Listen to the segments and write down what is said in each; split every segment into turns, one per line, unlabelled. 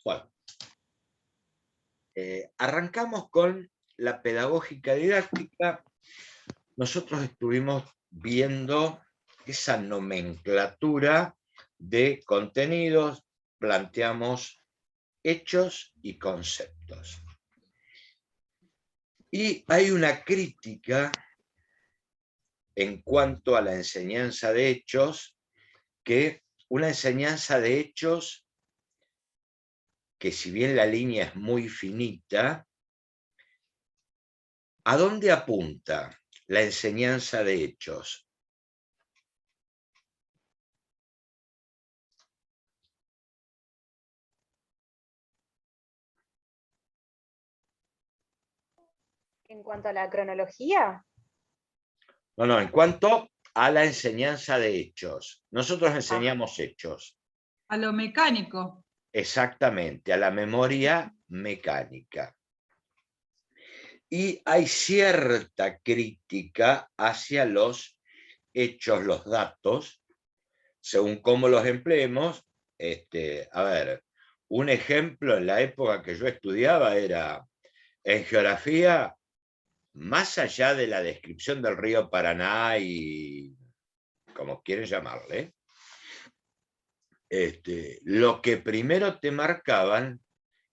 Bueno, arrancamos con la pedagógica didáctica. Nosotros estuvimos viendo esa nomenclatura de contenidos, planteamos hechos y conceptos. Y hay una crítica en cuanto a la enseñanza de hechos, que una enseñanza de hechos que, si bien la línea es muy finita, ¿a dónde apunta la enseñanza de hechos?
En cuanto a la cronología.
No, en cuanto a la enseñanza de hechos. Nosotros enseñamos hechos.
A lo mecánico.
Exactamente, a la memoria mecánica. Y hay cierta crítica hacia los hechos, los datos, según cómo los empleemos. A ver, un ejemplo en la época que yo estudiaba era, en geografía, más allá de la descripción del río Paraná y como quieren llamarle, lo que primero te marcaban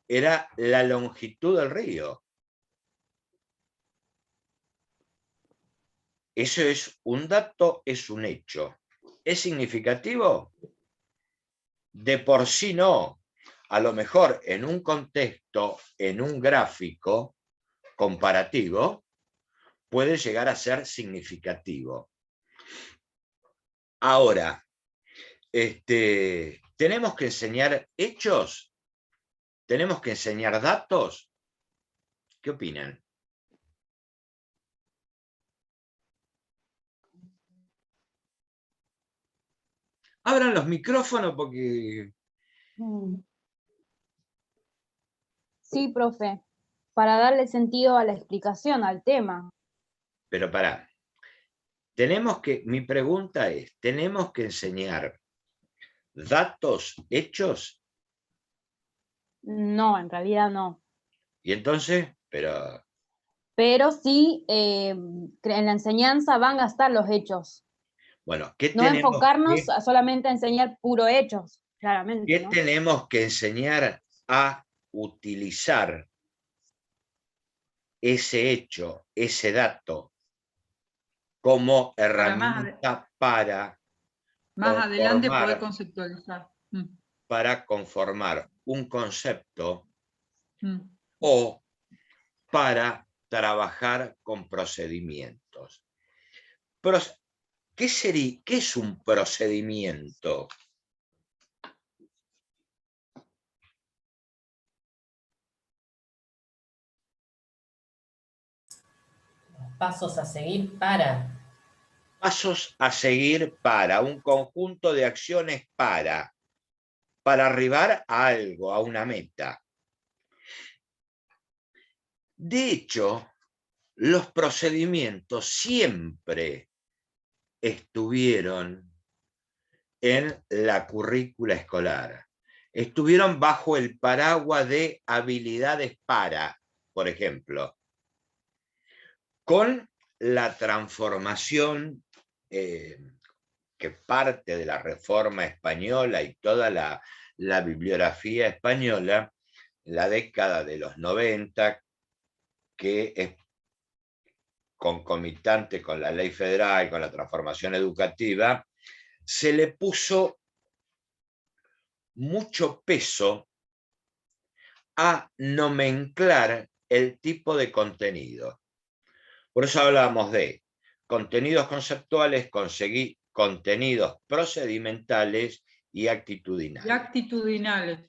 era la longitud del río. Eso es un dato, es un hecho. ¿Es significativo? De por sí no. A lo mejor en un contexto, en un gráfico comparativo, puede llegar a ser significativo. Ahora, ¿tenemos que enseñar hechos? ¿Tenemos que enseñar datos? ¿Qué opinan? Abran los micrófonos porque...
Sí, profe, para darle sentido a la explicación, al tema.
Pero pará. Mi pregunta es, ¿tenemos que enseñar datos, hechos?
No, en realidad no.
Y entonces,
Pero sí, en la enseñanza van a estar los hechos.
bueno, ¿qué
No
tenemos
enfocarnos a solamente a enseñar puro hechos, claramente, ¿no?
tenemos que enseñar a utilizar ese hecho, ese dato, como herramienta para
Más adelante poder
conformar,
conceptualizar.
para conformar un concepto o para trabajar con procedimientos? ¿Qué es un procedimiento?
Pasos a seguir para.
Pasos a seguir para, un conjunto de acciones para arribar a algo, a una meta. De hecho, los procedimientos siempre estuvieron en la currícula escolar. Estuvieron bajo el paraguas de habilidades para, por ejemplo, con la transformación que parte de la Reforma Española y toda la bibliografía española, en la década de los 90, que es concomitante con la ley federal, con la transformación educativa, se le puso mucho peso a nomenclar el tipo de contenido. Por eso hablábamos de contenidos conceptuales, contenidos procedimentales y actitudinales.
Y actitudinales.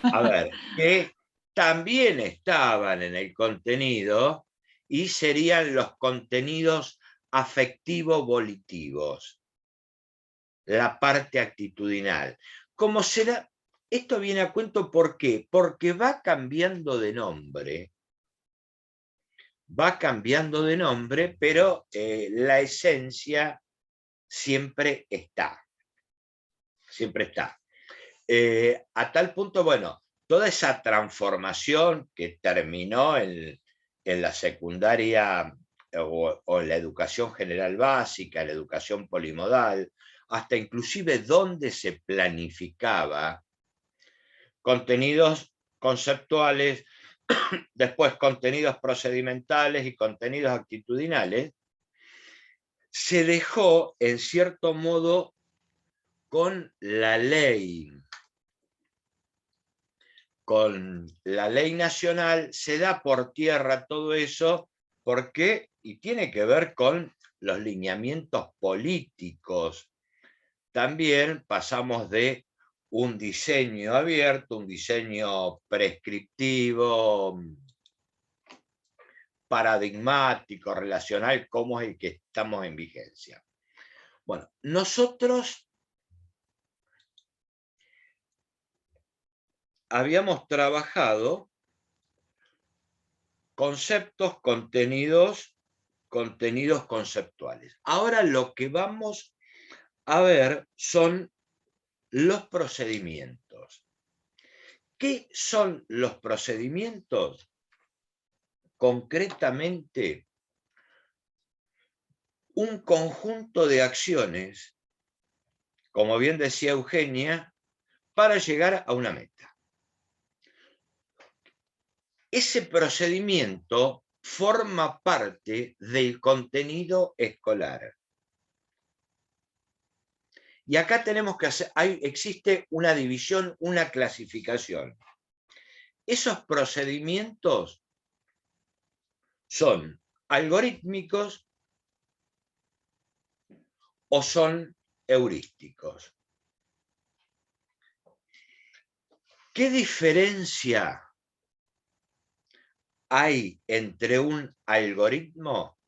A ver, que también estaban en el contenido y serían los contenidos afectivo-volitivos, la parte actitudinal. ¿Cómo será? Esto viene a cuento, ¿por qué? Porque va cambiando de nombre. Va cambiando de nombre, pero la esencia siempre está. Siempre está. A tal punto, bueno, toda esa transformación que terminó en la secundaria o en la educación general básica, la educación polimodal, hasta inclusive donde se planificaba contenidos conceptuales, después contenidos procedimentales y contenidos actitudinales, se dejó en cierto modo con la ley. Con la ley nacional se da por tierra todo eso, porque, y tiene que ver con los lineamientos políticos. También pasamos de un diseño abierto, un diseño prescriptivo, paradigmático, relacional, como es el que estamos en vigencia. Bueno, nosotros habíamos trabajado conceptos, contenidos conceptuales. Ahora lo que vamos a ver son los procedimientos. ¿Qué son los procedimientos? Concretamente, un conjunto de acciones, como bien decía Eugenia, para llegar a una meta. Ese procedimiento forma parte del contenido escolar. Y acá tenemos que hacer, existe una división, una clasificación. Esos procedimientos son algorítmicos o son heurísticos. ¿Qué diferencia hay entre un algoritmo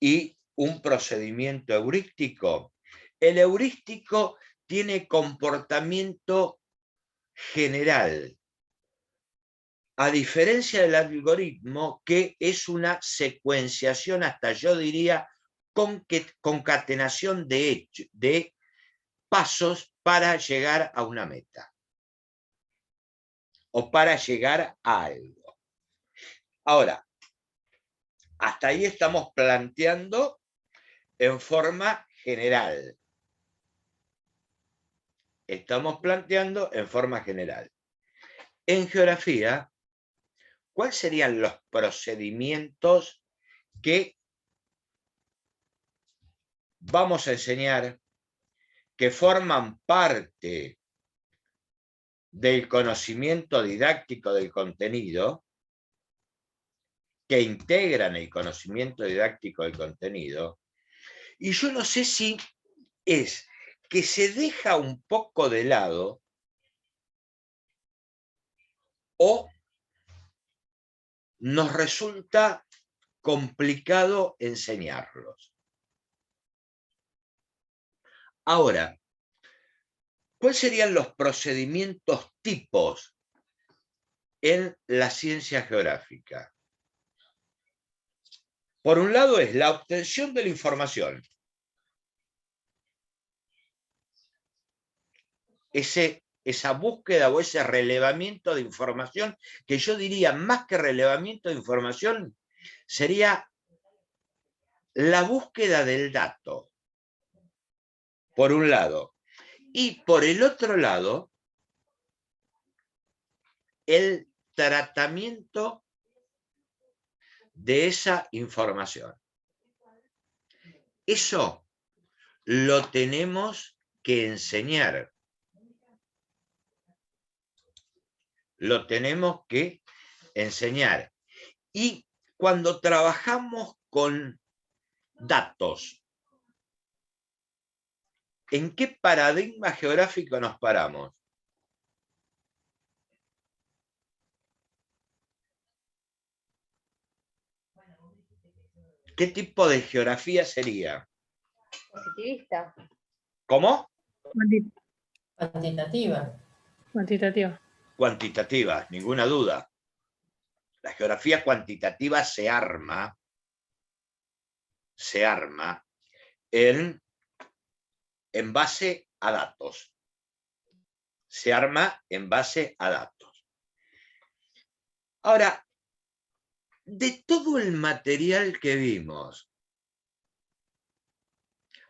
y un procedimiento heurístico? El heurístico tiene comportamiento general, a diferencia del algoritmo, que es una secuenciación, hasta yo diría, concatenación de pasos para llegar a una meta o para llegar a algo. Ahora, hasta ahí estamos planteando en forma general. Estamos planteando en forma general. En geografía, ¿cuáles serían los procedimientos que vamos a enseñar que forman parte del conocimiento didáctico del contenido, que integran el conocimiento didáctico del contenido? Y yo no sé si es que se deja un poco de lado o nos resulta complicado enseñarlos. Ahora, ¿cuáles serían los procedimientos tipos en la ciencia geográfica? Por un lado es la obtención de la información. Esa búsqueda o ese relevamiento de información, que yo diría más que relevamiento de información, sería la búsqueda del dato, por un lado. Y por el otro lado, el tratamiento de esa información. Eso lo tenemos que enseñar. Lo tenemos que enseñar. Y cuando trabajamos con datos, ¿en qué paradigma geográfico nos paramos? ¿Qué tipo de geografía sería?
Positivista.
¿Cómo?
Cuantitativa.
Cuantitativa.
Cuantitativa, ninguna duda. La geografía cuantitativa se arma en base a datos. se arma en base a datos. Ahora, de todo el material que vimos,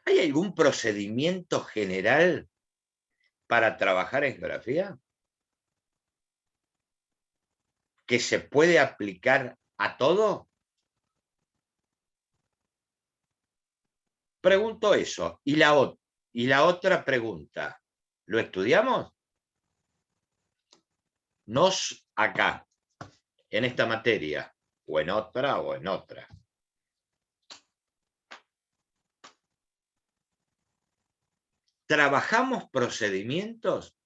¿hay algún procedimiento general para trabajar en geografía que se puede aplicar a todo? Pregunto eso. Y la otra pregunta, ¿lo estudiamos? Nos acá, en esta materia, o en otra, o en otra. ¿Trabajamos procedimientos?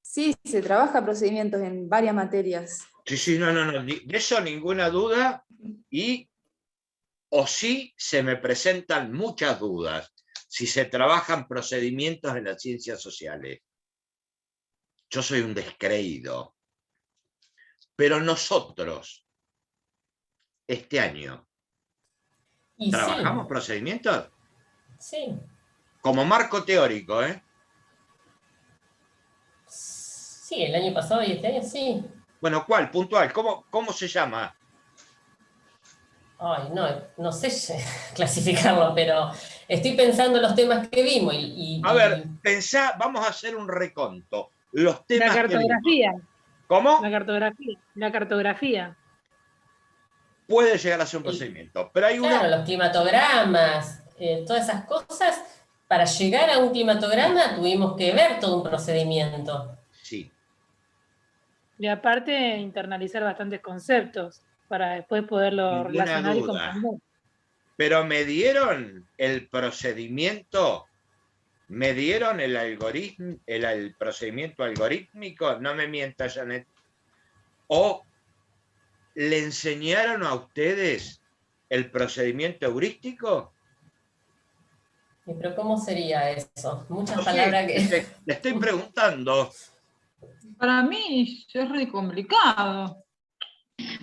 Sí, se trabaja procedimientos en varias materias.
Sí, no, de eso ninguna duda, o sí se me presentan muchas dudas si se trabajan procedimientos en las ciencias sociales. Yo soy un descreído, pero nosotros, este año,
Y
¿trabajamos procedimientos?
sí.
Como marco teórico, ¿eh?
Sí, el año pasado y este año sí.
Bueno, ¿cuál? Puntual. ¿Cómo se llama?
Ay, no sé clasificarlo, pero estoy pensando en los temas que vimos
A ver, pensá, vamos a hacer un reconto. Los temas
La cartografía.
que vimos. ¿Cómo?
La cartografía.
Puede llegar a ser un procedimiento, pero hay
claro,
uno...
los climatogramas, todas esas cosas, para llegar a un climatograma tuvimos que ver todo un procedimiento.
Sí.
Y aparte, internalizar bastantes conceptos para después poderlo
Ninguna
relacionar y
duda.
comprender.
Pero me dieron el procedimiento, me dieron el algoritmo, el procedimiento algorítmico, no me mientas, Janet. O le enseñaron a ustedes el procedimiento heurístico.
Pero ¿cómo sería eso? Muchas
No
palabras
sé,
que...
le estoy preguntando.
Para mí es re complicado.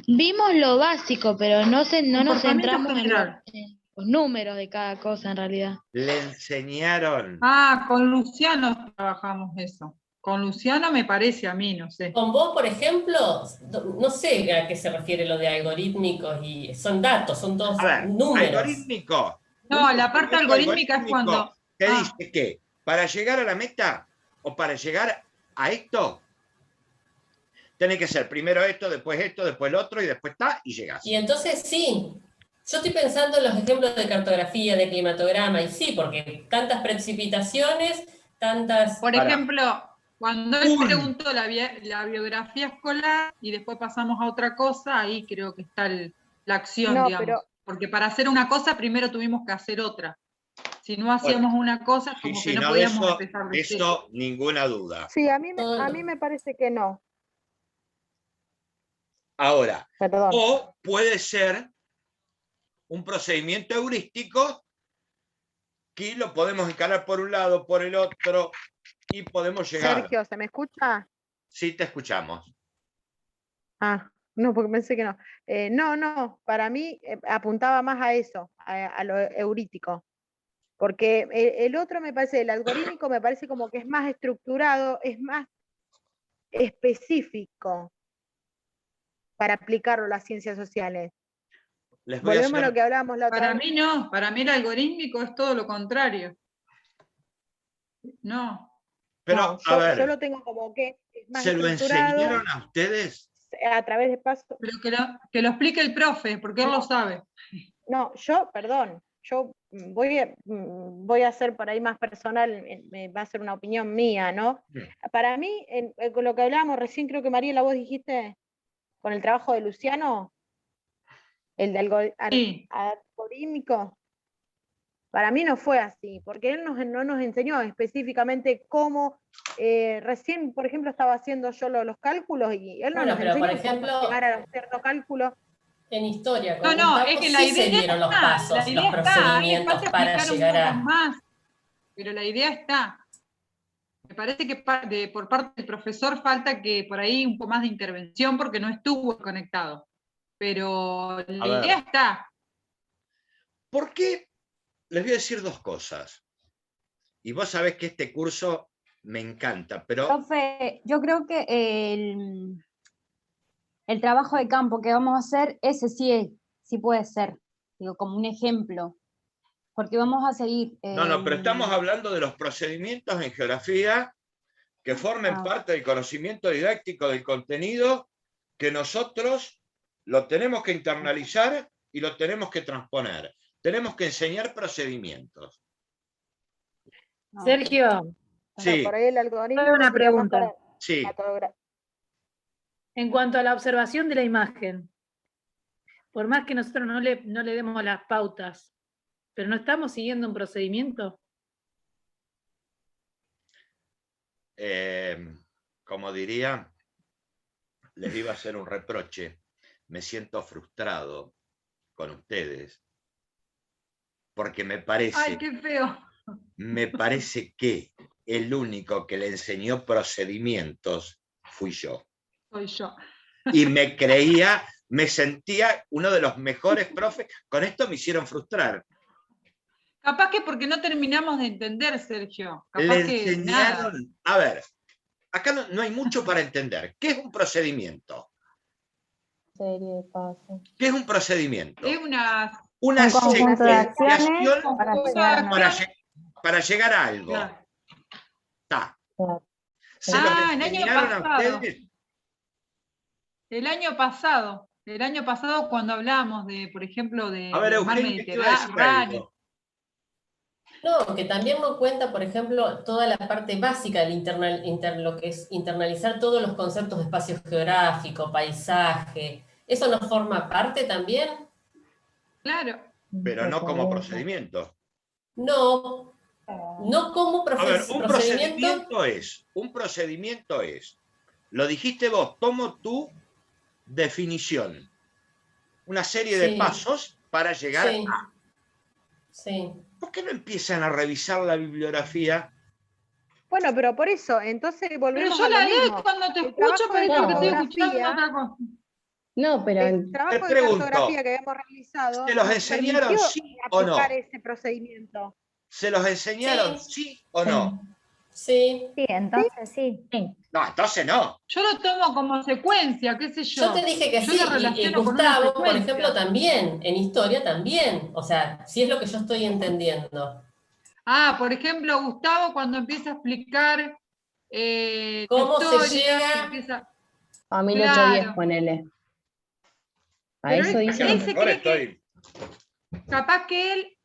Vimos lo básico, pero no nos
Comportamiento
centramos
general.
en los números de cada cosa en realidad.
Le enseñaron.
Ah, con Luciano trabajamos eso. Con Luciano me parece a mí, no sé.
Con vos, por ejemplo, no sé a qué se refiere lo de algorítmicos, y son datos, son todos
A ver,
números.
algorítmico.
No,
Un
la parte
procedimiento
algorítmica es cuando...
que dice que para llegar a la meta o para llegar a esto, tiene que ser primero esto, después lo otro y después está y llegas.
Y entonces sí, yo estoy pensando en los ejemplos de cartografía, de climatograma, y sí, porque tantas precipitaciones, tantas...
Por ejemplo, cuando él
Un-
preguntó la biografía escolar y después pasamos a otra cosa, ahí creo que está la acción,
No,
digamos.
pero-
Porque para hacer una cosa primero tuvimos que hacer otra. Si no hacíamos una cosa, como
Sí,
que no
no,
podíamos empezar
de
de cero.
eso ninguna duda.
Sí, a mí
Todo lo-
me parece que no.
Ahora,
Perdón.
o puede ser un procedimiento heurístico que lo podemos encarar por un lado, por el otro, y podemos llegar.
Sergio, ¿se me escucha?
Sí, te escuchamos.
Ah, no, porque pensé que no. No, para mí apuntaba más a eso, a lo heurítico. Porque el otro me parece, el algorítmico me parece como que es más estructurado, es más específico para aplicarlo a las ciencias sociales.
Les voy a
Volvemos a
hacer...
lo que hablábamos la otra
Para
vez.
mí no, para mí el algorítmico es todo lo contrario. No.
Pero,
No,
a ver,
yo lo tengo como que es más
¿se lo
estructurado
enseñaron a ustedes?
a través de pasos.
Pero que lo explique el profe, porque él lo sabe.
No, perdón, yo voy a ser por ahí más personal, va a ser una opinión mía, ¿no? Para mí, con lo que hablábamos recién, creo que Mariela, vos dijiste, con el trabajo de Luciano, el de
Sí.
algorítmico, para mí no fue así, porque él no nos enseñó específicamente cómo, recién, por ejemplo, estaba haciendo yo los cálculos y él no
Bueno,
nos
pero
enseñó
por ejemplo,
cómo llegar a ciertos cálculos.
en historia, con
No,
Gustavo,
es que la
sí se
idea
dieron los
está,
pasos,
la idea
los
está, ahí le
procedimientos
falta
para
explicar un
llegar
poco
a...
más, pero la idea está. Me parece que por parte del profesor falta que por ahí un poco más de intervención porque no estuvo conectado. pero
A
la
ver.
idea está.
¿Por qué? Les voy a decir dos cosas. Y vos sabés que este curso me encanta, pero
Profe, yo creo que el trabajo de campo que vamos a hacer, ese sí puede ser, digo, como un ejemplo, porque vamos a seguir.
no, pero estamos hablando de los procedimientos en geografía que formen parte del conocimiento didáctico del contenido, que nosotros lo tenemos que internalizar y lo tenemos que transponer. Tenemos que enseñar procedimientos.
Sergio,
Sí,
Por ahí el algoritmo
tengo una
sería más
pregunta.
para
sí.
En cuanto a la observación de la imagen, por más que nosotros no le demos las pautas, pero no estamos siguiendo un procedimiento.
Como diría, les iba a hacer un reproche. Me siento frustrado con ustedes, porque
¡Ay, qué feo!
me parece que el único que le enseñó procedimientos fui yo.
Soy yo.
Y me sentía uno de los mejores profes. Con esto me hicieron frustrar.
Capaz que porque no terminamos de entender, Sergio.
Le
Capaz que nada.
enseñaron. A ver, acá no hay mucho para entender. ¿Qué es un procedimiento?
Serie de pasos.
¿Qué es un procedimiento?
Es una
Una
Un conjunto de acciones
secuenciación
para llegar a nada.
para llegar a algo.
Claro.
Está.
Claro.
¿Se los
el año
enseñaron a
pasado.
ustedes?
El año pasado cuando hablamos de, por ejemplo, de
A ver,
mar
Eugenia, ¿qué iba a decir
Mediterráneo.
algo?
No, que también no cuenta, por ejemplo, toda la parte básica del lo que es internalizar todos los conceptos de espacio geográfico, paisaje. ¿Eso no forma parte también?
Claro.
Pero no como procedimiento.
No, no como
A ver, un
procedimiento.
procedimiento es, lo dijiste vos, tomo tu definición, una serie de
Sí.
pasos para llegar
Sí.
a.
Sí.
¿Por qué no empiezan a revisar la bibliografía?
Bueno, pero por eso, entonces
Pero
volvemos
yo
a lo
la leo
mismo.
cuando te
El
escucho,
trabajo de
parece que estoy escuchando
cartografía-
otra cosa.
No, pero
El trabajo de
pregunto,
cartografía que hemos realizado
¿se los
nos
enseñaron
permitió
sí o no?
aplicar ese procedimiento.
¿Se los enseñaron sí o no?
Sí.
Sí, entonces sí.
No, entonces no.
Yo lo tomo como secuencia, qué sé yo.
Yo te dije que
Yo
sí,
lo
y
relaciono con una
Gustavo, por
secuencia.
ejemplo, también, en historia también. O sea, si es lo que yo estoy entendiendo.
Por ejemplo, Gustavo cuando empieza a explicar
¿Cómo se
historia,
llega?
empieza...
a 1810,
Claro.
ponele. A
Pero
eso
él-
Es que a
dice.
lo
Ese
mejor
cree que-
estoy.
capaz que él,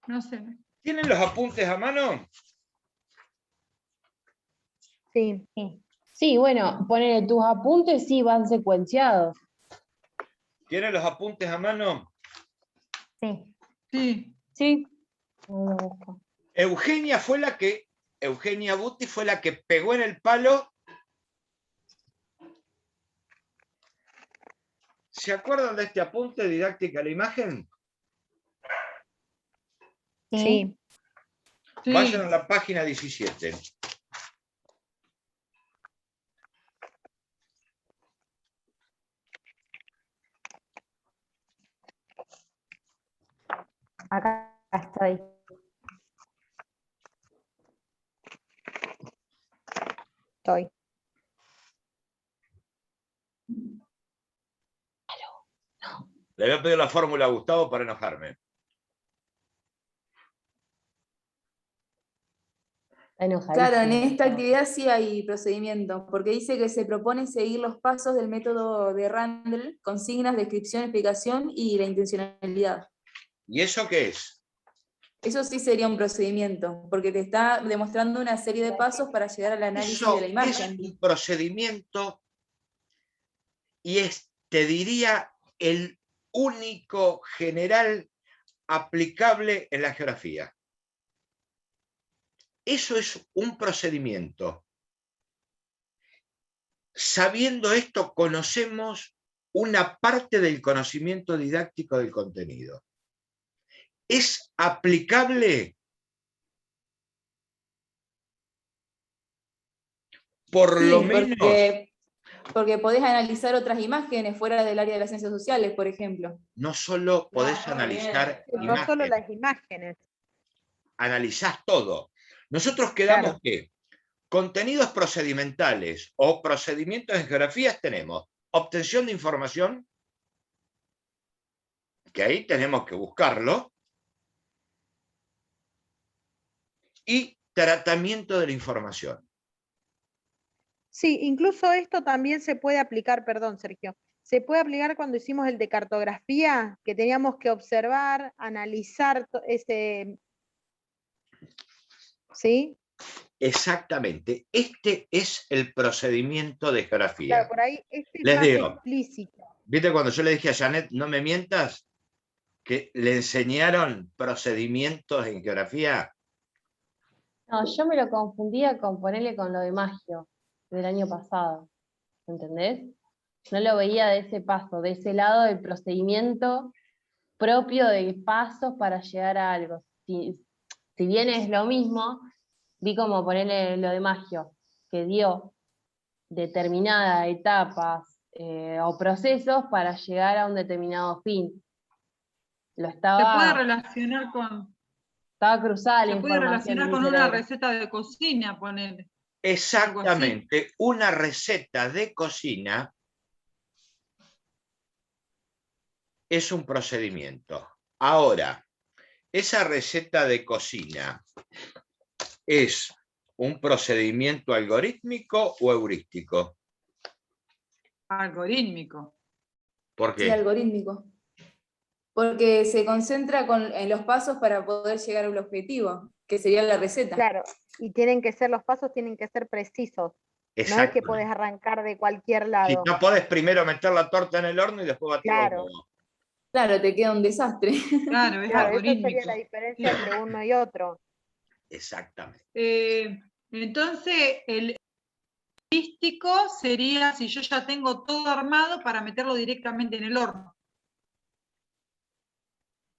no sé.
¿Tienen los apuntes a mano?
Sí.
Sí, bueno, ponele tus apuntes, sí, van secuenciados.
¿Tienen los apuntes a mano?
Sí.
Sí.
Sí.
Eugenia Butti fue la que pegó en el palo. ¿Se acuerdan de este apunte didáctica a la imagen?
Sí.
Sí.
Vayan a la página 17.
Acá estoy.
Estoy.
Le voy a pedir la fórmula a Gustavo para enojarme.
Está enojadísimo.
Claro, en esta actividad sí hay procedimiento, porque dice que se propone seguir los pasos del método de Randall, consignas, descripción, explicación y la intencionalidad.
¿Y eso qué es?
Eso sí sería un procedimiento, porque te está demostrando una serie de pasos para llegar al análisis
Eso
de la
es
imagen.
un procedimiento y es, te diría, el único general aplicable en la geografía. Eso es un procedimiento. Sabiendo esto, conocemos una parte del conocimiento didáctico del contenido. ¿Es aplicable? Por
Sí,
lo menos.
porque Porque podés analizar otras imágenes fuera del área de las ciencias sociales, por ejemplo.
No solo podés
No,
analizar
No solo
imágenes,
las imágenes.
analizás todo. Nosotros quedamos
Claro.
que contenidos procedimentales o procedimientos en geografías tenemos obtención de información, que ahí tenemos que buscarlo, y tratamiento de la información.
Sí, incluso esto también se puede aplicar, perdón, Sergio, se puede aplicar cuando hicimos el de cartografía, que teníamos que observar, analizar ese, ¿sí?
Exactamente. Este es el procedimiento de geografía.
Claro, por ahí este es
Les
más
digo,
explícito.
¿viste cuando yo le dije a Janet, no me mientas, que le enseñaron procedimientos en geografía?
No, yo me lo confundía con ponerle con lo de Magio del año pasado, ¿entendés? No lo veía de ese paso, de ese lado del procedimiento propio de pasos para llegar a algo. Si bien es lo mismo, vi como ponerle lo de Magio, que dio determinadas etapas o procesos para llegar a un determinado fin. Lo
Se puede
estaba cruzada la
se puede
información
relacionar
en mi
con una
cerebro.
receta de cocina, poner.
Exactamente. Una receta de cocina es un procedimiento. Ahora, esa receta de cocina es un procedimiento algorítmico o heurístico.
Algorítmico.
¿Por
Sí,
qué?
algorítmico. Porque se concentra en los pasos para poder llegar al objetivo, que sería la receta.
Claro, y los pasos tienen que ser precisos. No es que
Exacto.
podés arrancar de cualquier
Si
lado.
no podés primero meter la torta en el horno y después batir los
Claro.
huevos.
Claro, te queda un desastre.
Claro, es
Claro, esa sería
algorítmico.
la diferencia entre uno y otro.
Exactamente.
Entonces, el heurístico sería si yo ya tengo todo armado para meterlo directamente en el horno.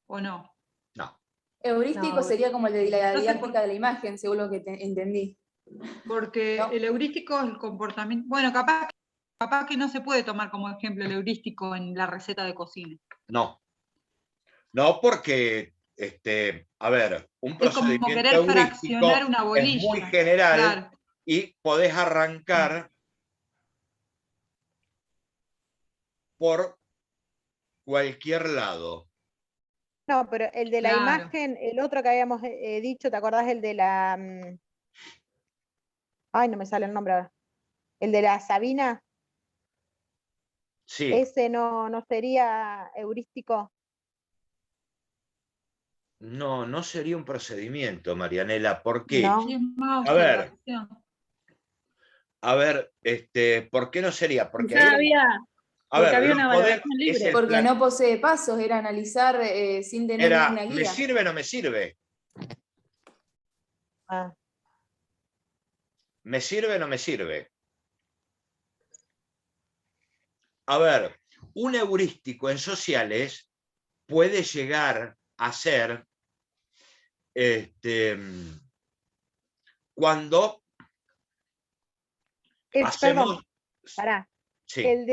¿O no?
No.
Heurístico
No,
sería como el de la
Entonces,
didáctica de la imagen, según lo que entendí.
Porque
¿No?
el heurístico es el comportamiento. Bueno, capaz que no se puede tomar como ejemplo el heurístico en la receta de cocina.
No. No, porque, a ver, un
Es como
procedimiento
querer
heurístico
fraccionar una
es
bolilla.
muy general,
Claro.
y podés arrancar por cualquier lado.
No, pero el de la
Claro.
imagen, el otro que habíamos dicho, ¿te acordás el de la... ay, no me sale el nombre ahora. El de la Sabina,
Sí.
ese no sería heurístico.
No, no sería un procedimiento, Marianela. ¿Por qué?
No.
Y es más
A ver.
observación.
A ver, ¿por qué no sería? Porque
Quizá
ahí,
porque había
los
una
poderes
valoración
es
libre.
el
Porque
plan.
no posee pasos, era analizar sin tener
Era,
ninguna
¿me
guía.
sirve o no me sirve?
Ah,
¿Me sirve o no me sirve? A ver, un heurístico en sociales puede llegar a ser cuando hacemos...
perdón, pará.
Sí,
El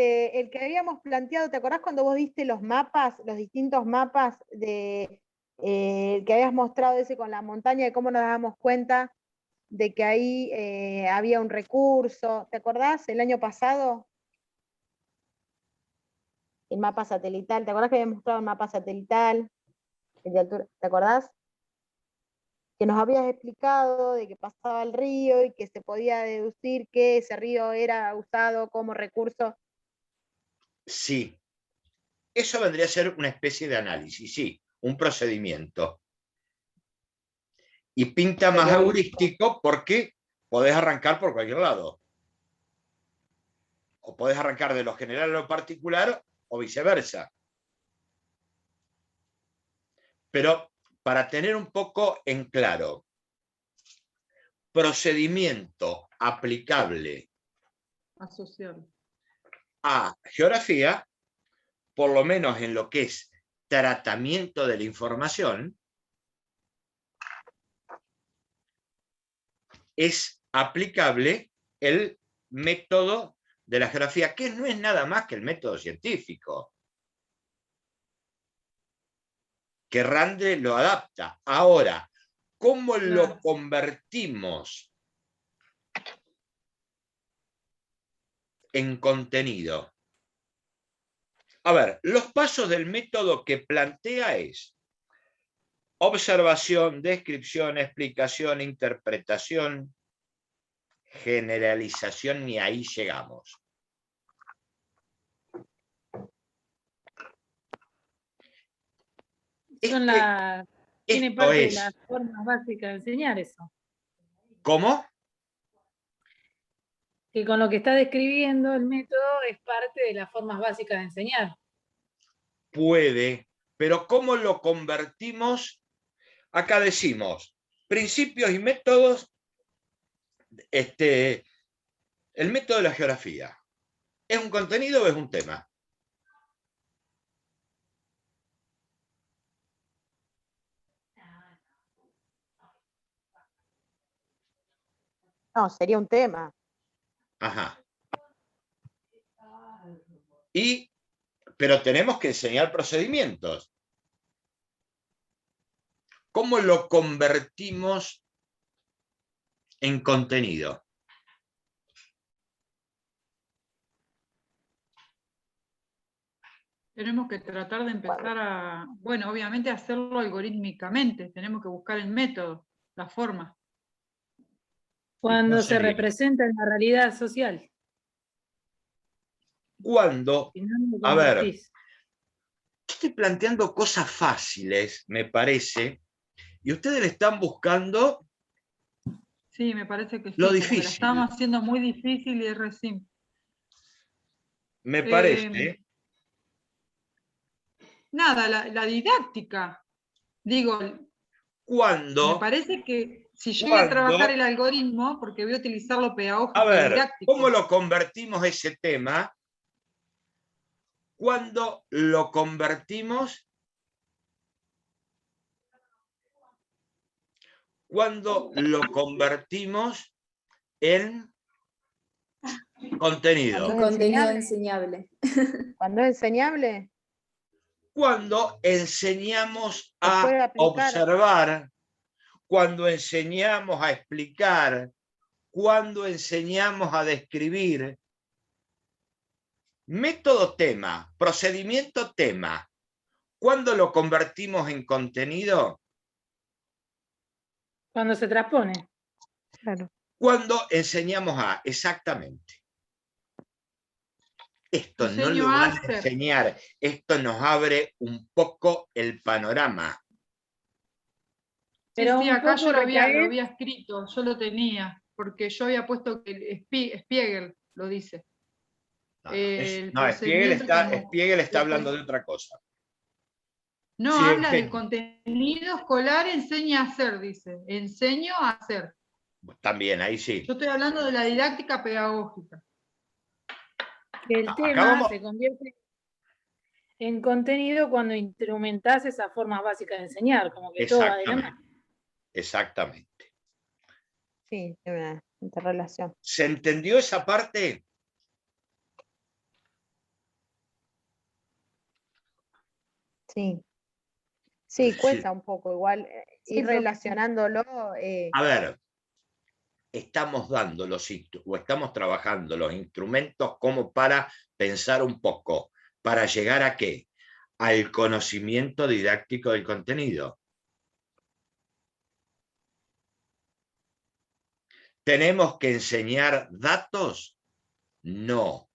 que habíamos planteado, ¿te acordás cuando vos diste los mapas, los distintos mapas de que habías mostrado ese con la montaña, de cómo nos damos cuenta de que ahí había un recurso? ¿Te acordás el año pasado? El mapa satelital, ¿te acordás que habíamos mostrado el mapa satelital? El de altura, ¿te acordás? Que nos habías explicado de que pasaba el río y que se podía deducir que ese río era usado como recurso.
sí. Eso vendría a ser una especie de análisis, sí, un procedimiento. Y pinta más heurístico porque podés arrancar por cualquier lado. O podés arrancar de lo general a lo particular o viceversa. Pero para tener un poco en claro, procedimiento aplicable
Asociado.
a geografía, por lo menos en lo que es tratamiento de la información, es aplicable el método de la geografía, que no es nada más que el método científico, que Randle lo adapta. Ahora, ¿cómo lo convertimos en contenido? A ver, los pasos del método que plantea es observación, descripción, explicación, interpretación, generalización, y ahí llegamos.
Tiene
Esto
parte de
es.
las formas básicas de enseñar eso.
¿Cómo?
Que con lo que está describiendo el método es parte de las formas básicas de enseñar.
Puede, pero ¿cómo lo convertimos? Acá decimos, principios y métodos, el método de la geografía. ¿Es un contenido o es un tema?
No, sería un tema.
Ajá. Pero tenemos que enseñar procedimientos. ¿Cómo lo convertimos en contenido?
Tenemos que tratar de empezar a, bueno, obviamente hacerlo algorítmicamente, tenemos que buscar el método, la forma.
Cuando se representa en la realidad social.
Cuando,
Si no, no
a ver,
convertís.
estoy planteando cosas fáciles, me parece, y ustedes le están buscando
Sí, me parece que sí,
lo
como que
difícil.
la estamos haciendo muy difícil y es re simple.
Me parece.
Nada, la didáctica. Digo,
Cuando.
me parece que si yo voy a trabajar el algoritmo, porque voy a utilizar lo pedagógico
A ver,
didáctico.
¿cómo lo convertimos ese tema? Cuando lo convertimos. Cuando lo convertimos en contenido.
En contenido enseñable.
Cuando es enseñable.
Cuando enseñamos
Se puede
a
aplicar.
observar, cuando enseñamos a explicar, cuando enseñamos a describir. Método tema, procedimiento tema. ¿Cuándo lo convertimos en contenido?
Cuando se transpone.
Claro.
Cuando enseñamos a, exactamente. Esto no lo van a enseñar, esto nos abre un poco el panorama.
Pero sí, acá yo lo había escrito, yo lo tenía, porque yo había puesto que Spiegel lo dice.
No, Spiegel está hablando de otra cosa.
No,
Sí,
habla del contenido escolar, enseña a hacer, dice. Enseño a hacer.
También, ahí sí.
Yo estoy hablando de la didáctica pedagógica.
Que el tema se convierte en contenido cuando instrumentás esas formas básicas de enseñar, como que todo va de la mano.
Exactamente.
Sí, una interrelación.
¿Se entendió esa parte?
Sí. Sí, cuesta un poco, igual ir relacionándolo.
A ver, estamos dando o estamos trabajando los instrumentos como para pensar un poco, para llegar a qué? Al conocimiento didáctico del contenido. ¿Tenemos que enseñar datos? No.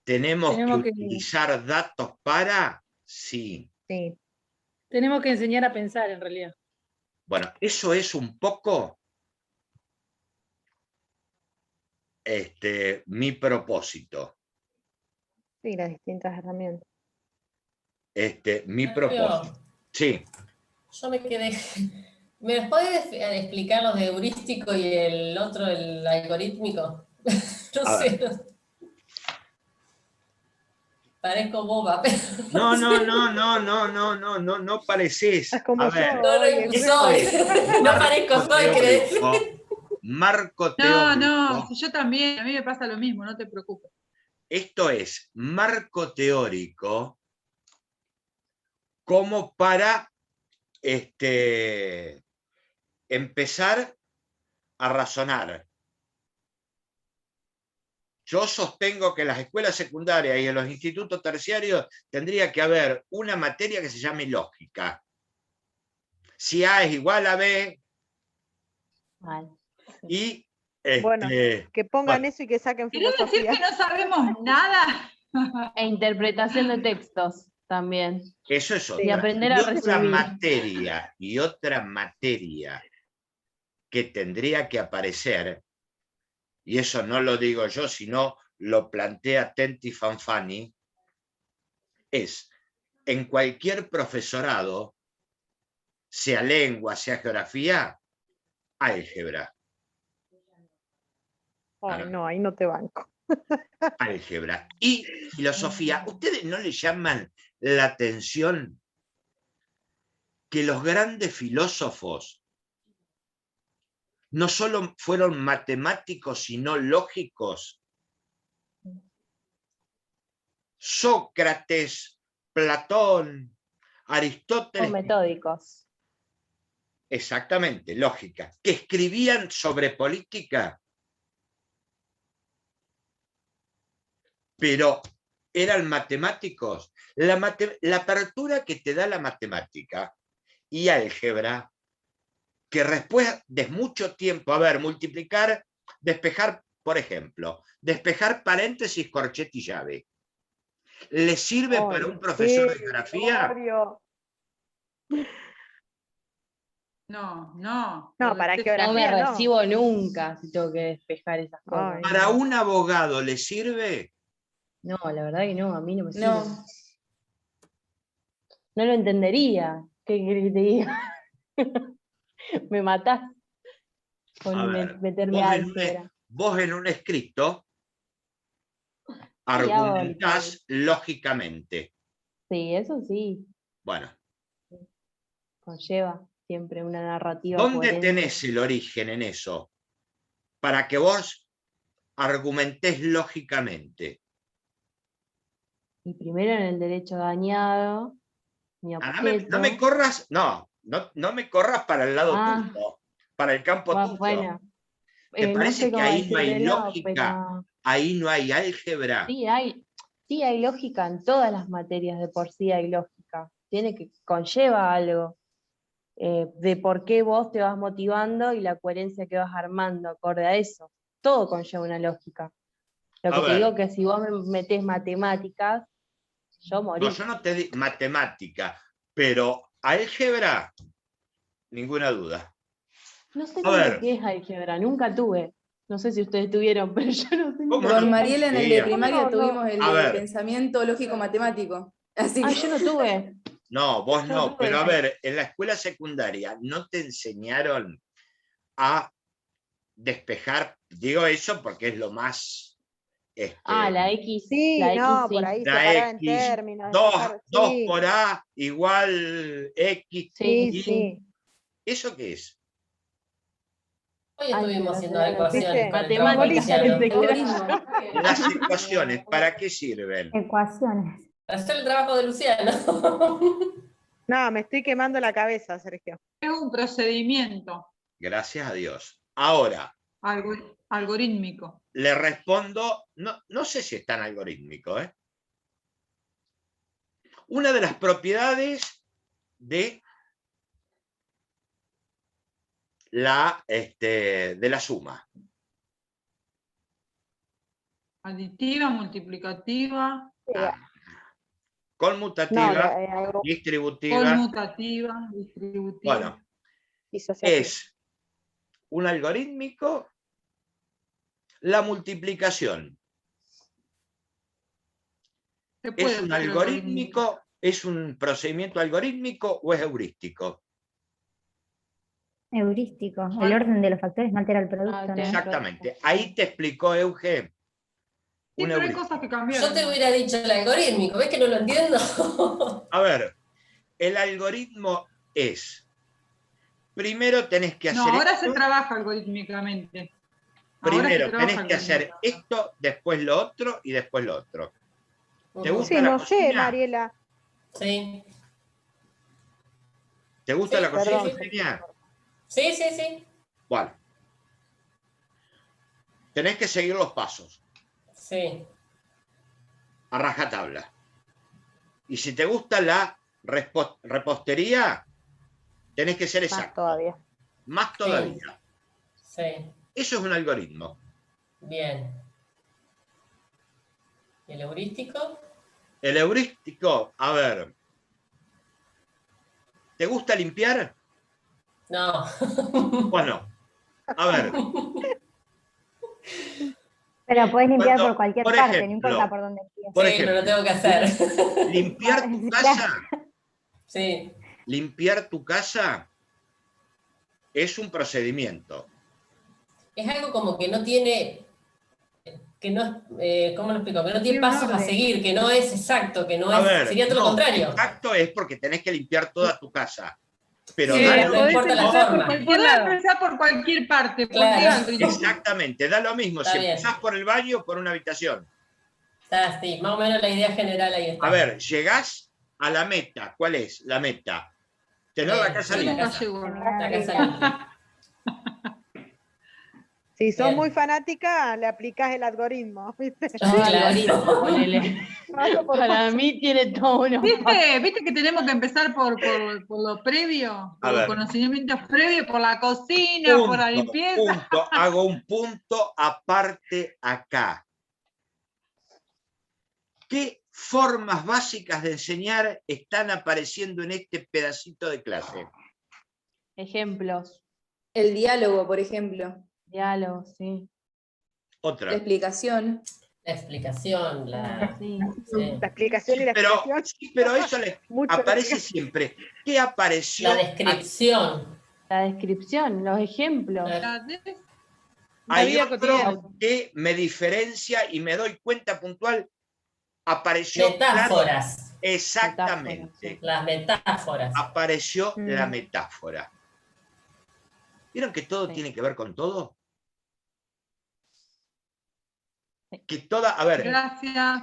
¿Tenemos que utilizar datos para? Sí.
Sí.
Tenemos que enseñar a pensar, en realidad.
Bueno, eso es un poco mi propósito.
Sí, las distintas herramientas.
Mi propósito. Sí.
Yo me quedé. ¿Me podés explicar los de heurístico y el otro, el algorítmico? No sé. Parezco boba, pero.
No pareces.
Es como
a ver,
no parezco, soy, ¿crees?
marco
No,
teórico.
no, si yo también, a mí me pasa lo mismo, no te preocupes.
Esto es marco teórico como para empezar a razonar. Yo sostengo que en las escuelas secundarias y en los institutos terciarios tendría que haber una materia que se llame lógica. Si A es igual a B
Mal.
y...
Bueno, que pongan
bueno,
eso y que saquen
¿Querés decir
filosofía.
que no sabemos nada?
E interpretación de textos también.
eso es
Sí.
otra.
Y aprender
Y
a
otra
resumir.
materia que tendría que aparecer, y eso no lo digo yo, sino lo plantea Tenti Fanfani, es en cualquier profesorado, sea lengua, sea geografía, álgebra.
Ay, no, ahí no te banco.
Álgebra y filosofía. ¿Ustedes no le llaman la atención que los grandes filósofos no solo fueron matemáticos, sino lógicos? Sócrates, Platón,
Son
Aristóteles.
metódicos.
Exactamente, lógica. Que escribían sobre política, pero eran matemáticos. La apertura que te da la matemática y álgebra, que después de mucho tiempo, a ver, multiplicar, despejar, por ejemplo, despejar paréntesis, corchete y llave. ¿Le sirve para un profesor de geografía?
No.
No, para
detesto.
No me
geografía no.
recibo nunca si tengo que despejar esas cosas.
Ay,
¿Para un abogado le sirve?
No, la verdad que no, a mí no me sirve.
No,
No lo entendería. ¿Qué querés que te diga? Me matás con
A ver,
meterme álgebra.
vos en un escrito
hago
argumentás lógicamente.
Sí, eso sí,
Bueno,
conlleva siempre una narrativa
¿dónde
coherente.
tenés el origen en eso? Para que vos argumentés lógicamente.
Y primero en el derecho dañado, mi objeto.
No me corras, no me corras para el lado
Ah,
tuyo, para el campo tuyo.
bueno,
¿Te
no
parece
sé
que
cómo
ahí no hay
decírtelo,
lógica?
pero
Ahí no hay álgebra.
sí hay lógica en todas las materias, de por sí hay lógica. Conlleva algo de por qué vos te vas motivando y la coherencia que vas armando acorde a eso. Todo conlleva una lógica. Lo
A
que te
ver.
digo que si vos me metés matemáticas, yo morí.
No, yo no te digo matemática, pero álgebra, ninguna duda.
No sé
A ver.
qué es álgebra, nunca tuve. No sé si ustedes tuvieron, pero yo no sé.
¿Cómo
con
no?
Mariela en el de primaria
No, no.
tuvimos el
A
de
ver.
pensamiento lógico-matemático. Así que
Yo no tuve.
No, vos
Yo
no,
tuve
pero a
ese.
ver, en la escuela secundaria no te enseñaron a despejar, digo eso porque es lo más,
La X.
Sí,
la
no,
X,
por
sí.
ahí
la
separar en
X,
términos.
2
sí.
por A igual X.
Sí,
y-
sí.
¿Eso qué es?
Hoy estuvimos
Álgebra,
haciendo
sería lo que-
ecuaciones
¿Viste?
para el trabajo de
Matemáticas
Luciano.
en
algoritmo.
Las ecuaciones, ¿para qué sirven?
Ecuaciones.
Para hacer el trabajo de Luciano.
No, me estoy quemando la cabeza, Sergio.
Es un procedimiento
Gracias a Dios. Ahora,
algorítmico.
le respondo, no sé si es tan algorítmico, ¿eh? Una de las propiedades de la suma.
Aditiva, multiplicativa,
Conmutativa,
No,
distributiva.
conmutativa, distributiva.
Bueno,
disociativa.
es un algorítmico, la multiplicación.
Se puede
¿Es un
hacer
algorítmico? ¿Es un procedimiento algorítmico o es heurístico?
Heurístico. El
Bueno.
orden de los factores no altera el producto, ¿no?
Exactamente. Ahí te explicó Euge.
Sí,
Un
pero hay
heurístico.
cosas que cambiaron.
Yo te hubiera dicho el algorítmico, ¿ves que no lo entiendo?
A ver, el algoritmo es primero tenés que hacer
No, ahora se
esto,
trabaja algorítmicamente. Ahora se
primero
trabaja
tenés que hacer
algorítmicamente.
esto, después lo otro y después lo otro. ¿Te gusta
Sí,
la
no sé,
cocina?
Mariela.
Sí,
¿Te gusta
Sí,
la cocina,
perdón.
Eugenia?
sí, sí, sí.
Bueno, tenés que seguir los pasos
Sí,
a rajatabla. Y si te gusta la repostería, tenés que ser
Más
exacto.
todavía.
Más todavía.
sí.
Eso es un algoritmo.
Bien. ¿Y el heurístico?
El heurístico, a ver, ¿te gusta limpiar?
No.
Bueno, a ver,
Pero puedes limpiar
cuando,
por cualquier
por
parte, no
ejemplo,
importa por dónde empieces.
por
Sí, pero lo
ejemplo,
tengo que hacer.
limpiar tu
Claro.
casa,
Sí,
limpiar tu casa es un procedimiento.
es algo como que no tiene, que no, ¿cómo lo explico? Que no tiene
Tiene un
pasos a
orden.
seguir, que no es exacto, que no
A
es,
ver,
sería todo lo
no,
contrario.
exacto es porque tenés que limpiar toda tu casa. Pero
Sí,
da
pero
lo
no
Podés
importa la
empezar por
forma.
cualquier
Podés
lado.
empezar por cualquier parte, porque
Claro.
es algoritmo.
Exactamente, da lo mismo
Está
si
bien.
empezás por el baño o por una habitación.
Está, sí, más o menos la idea general ahí está.
A ver, llegás a la meta. ¿Cuál es la meta? Tener la
Bien,
casa
Yo
sí, la
limpia.
nunca llego.
La casa limpia.
Si sos
Bien.
muy fanática, le aplicás el algoritmo, ¿viste?
Yo
Claro.
algoritmo, ponele.
Paso por
Para
paso.
mí tiene todo unos pasos.
¿Viste que tenemos que empezar por lo previo? Por
A
los
ver.
conocimientos previos, por la cocina, por la limpieza.
Punto. Hago un punto aparte acá. ¿Qué formas básicas de enseñar están apareciendo en este pedacito de clase?
Ejemplos,
El diálogo, por ejemplo.
diálogos, sí.
La
Otra.
explicación.
La explicación, la...
Sí.
sí.
La explicación y la explicación.
Pero eso les
Mucho
aparece
explicación.
siempre. ¿Qué apareció?
La descripción.
La descripción, los ejemplos.
Claro.
La
Hay
vida
otro
cotidiana.
que me diferencia y me doy cuenta puntual. Apareció claro.
Metáforas.
Exactamente.
Las metáforas.
Apareció la
Mm.
metáfora. ¿Vieron que todo
Sí.
tiene que ver con todo?
Sí.
Que toda, a ver,
Gracias.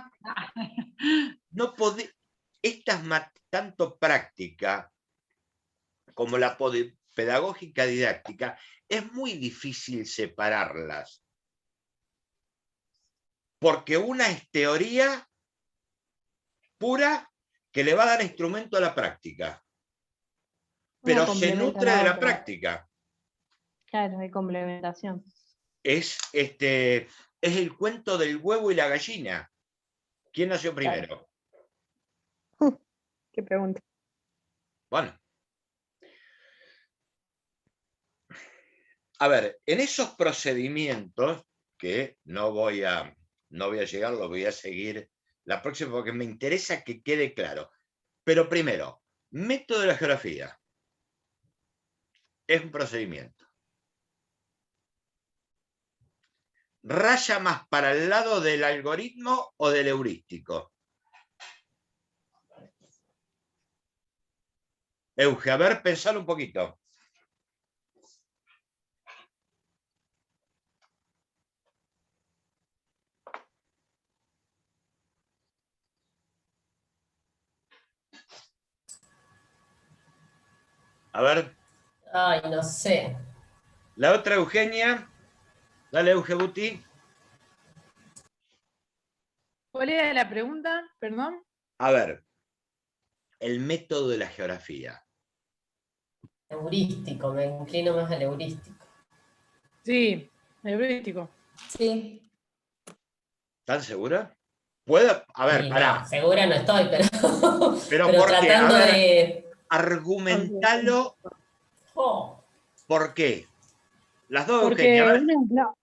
no podés, tanto práctica como la pedagógica didáctica, es muy difícil separarlas. Porque una es teoría pura que le va a dar instrumento a la práctica. Pero se
complementa
nutre
la
de la
otra.
práctica.
Claro, hay complementación.
Es el cuento del huevo y la gallina. ¿Quién nació primero?
Qué pregunta.
Bueno. A ver, en esos procedimientos, que no voy a llegar, lo voy a seguir la próxima porque me interesa que quede claro. Pero primero, método de la geografía. Es un procedimiento. ¿Raya más para el lado del algoritmo o del heurístico? Euge, a ver, pensalo un poquito. A ver,
Ay, no sé.
la otra Eugenia. Dale, Euge Buti.
¿Cuál era la pregunta? Perdón.
A ver, el método de la geografía.
Heurístico, me inclino más al heurístico.
Sí, heurístico.
Sí.
¿Están segura? ¿Puedo? A ver,
Sí,
pará.
no, segura no estoy,
Pero
pero
¿por qué?
tratando
A ver,
de...
argumentalo.
Oh,
¿Por qué? Las dos,
Porque
Eugenia. A ver.
No,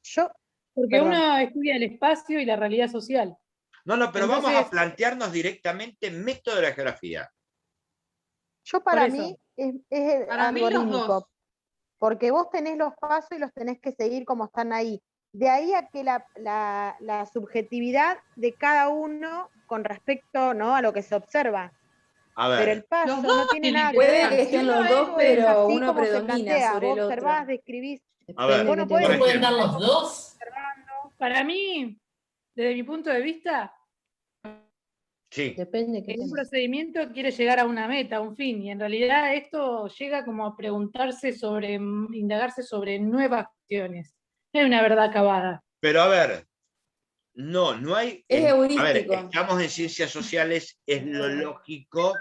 yo,
Porque
Perdón.
uno estudia el espacio y la realidad social.
No, pero vamos a
Entonces-
plantearnos directamente método de la geografía.
yo para
Por eso.
mí es el
Para mí los
algorítmico.
dos.
Porque vos tenés los pasos y los tenés que seguir como están ahí. De ahí a que la subjetividad de cada uno con respecto, ¿no?, a lo que se observa.
A
Pero
ver,
el paso
Los
no
dos
tiene
tienen
nada
que
que
Puede
ver.
que estén los
Uno
dos,
es
pero
así
uno
como se
predomina
plantea.
sobre
Vos
el
observás,
otro.
describís.
a ver,
Vos no
¿Se
podés
pueden dar
ejemplo.
los dos?
Para mí, desde mi punto de vista,
sí,
Depende de qué
en un
tema.
procedimiento quiere llegar a una meta, a un fin, y en realidad esto llega como a preguntarse sobre, indagarse sobre nuevas cuestiones. No hay una verdad acabada.
pero a ver, no hay...
Es
a ver,
heurístico.
estamos en ciencias sociales, es lo lógico.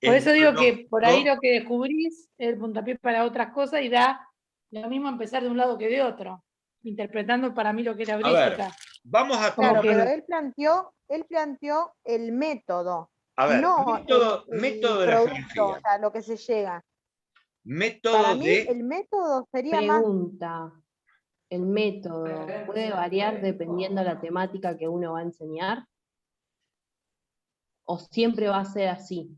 Por
es
eso
lo
digo que por ahí
lógico.
lo que descubrís es el puntapié para otras cosas y da lo mismo empezar de un lado que de otro, interpretando para mí lo que era
A ver,
heurística.
vamos a
Claro,
que-
pero él planteó el método,
A ver,
no
método de la
producto,
geografía.
o sea, lo que se llega. Para
Método
mí
de...
el método sería más.
Pregunta, ¿el método puede variar dependiendo de la temática que uno va a enseñar? ¿O siempre va a ser así?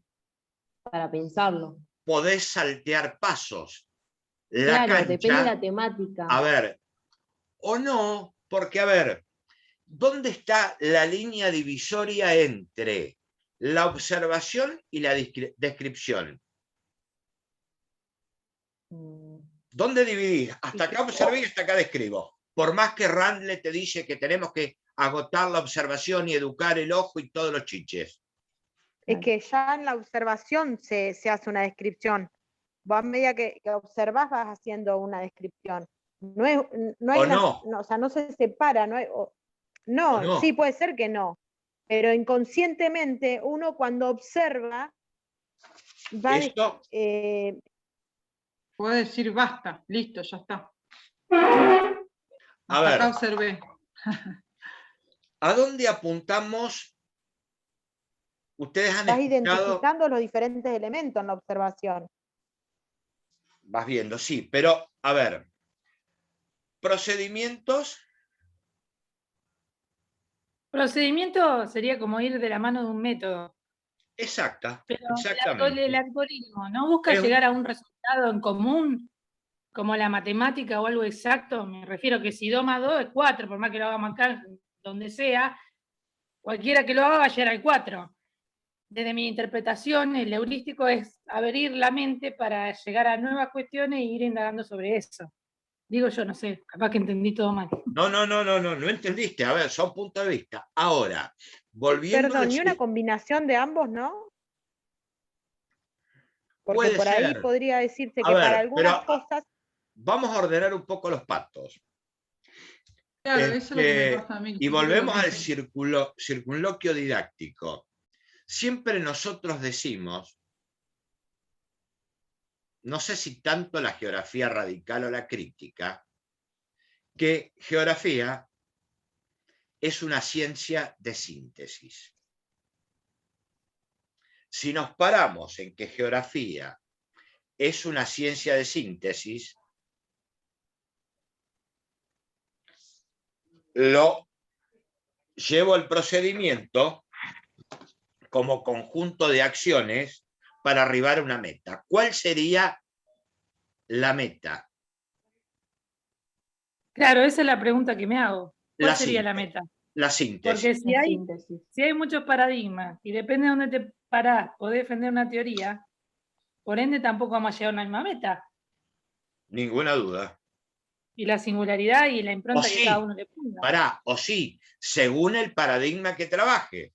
Para pensarlo.
Podés saltear pasos. La
Claro, depende de
cancha,
la temática.
a ver, o no, porque a ver, ¿dónde está la línea divisoria entre la observación y la descripción?
Mm,
¿Dónde dividís? Hasta acá observé y hasta acá describo. Por más que Randle te dice que tenemos que agotar la observación y educar el ojo y todos los chiches.
Es que ya en la observación se hace una descripción. Vos a medida que observás vas haciendo una descripción. No hay
¿O
una,
no?
o sea, no se separa,
¿O no?
sí puede ser que no, pero inconscientemente uno cuando observa va
Esto,
Puede decir basta, listo, ya está.
a
Hasta acá
ver,
observé.
¿a dónde apuntamos? Ustedes han
vas
escuchado,
identificando los diferentes elementos en la observación.
vas viendo, sí, pero a ver, procedimientos,
Procedimiento sería como ir de la mano de un método,
exacta,
pero el
exactamente.
algoritmo no busca
Es un-
llegar a un resultado en común, como la matemática o algo exacto. Me refiero que si 2 más 2 es 4, por más que lo hagamos acá, donde sea, cualquiera que lo haga va a llegar al 4. Desde mi interpretación, el heurístico es abrir la mente para llegar a nuevas cuestiones e ir indagando sobre eso. Digo yo, no sé, capaz que entendí todo mal.
No entendiste. A ver, son puntos de vista. Ahora, volviendo
Perdón,
al
¿y una combinación de ambos, no? Porque
puede
por ahí
ser.
podría decirse
A
que para
ver,
algunas
pero
cosas.
vamos a ordenar un poco los patos.
Claro, eso es lo que me pasa a mí.
Y
Yo
volvemos
digo,
al circunloquio didáctico. Siempre nosotros decimos, no sé si tanto la geografía radical o la crítica, que geografía es una ciencia de síntesis. Si nos paramos en que geografía es una ciencia de síntesis, lo llevo al procedimiento como conjunto de acciones para arribar a una meta. ¿Cuál sería la meta?
Claro, esa es la pregunta que me hago. ¿Cuál
La
sería la
síntesis.
meta?
La síntesis.
Porque
la síntesis.
si hay muchos paradigmas y depende de dónde te parás, podés defender una teoría, por ende tampoco vamos a llegar a una misma meta.
Ninguna duda.
Y la singularidad y la
O
impronta que
sí,
cada uno le ponga.
o sí, según el paradigma que trabaje.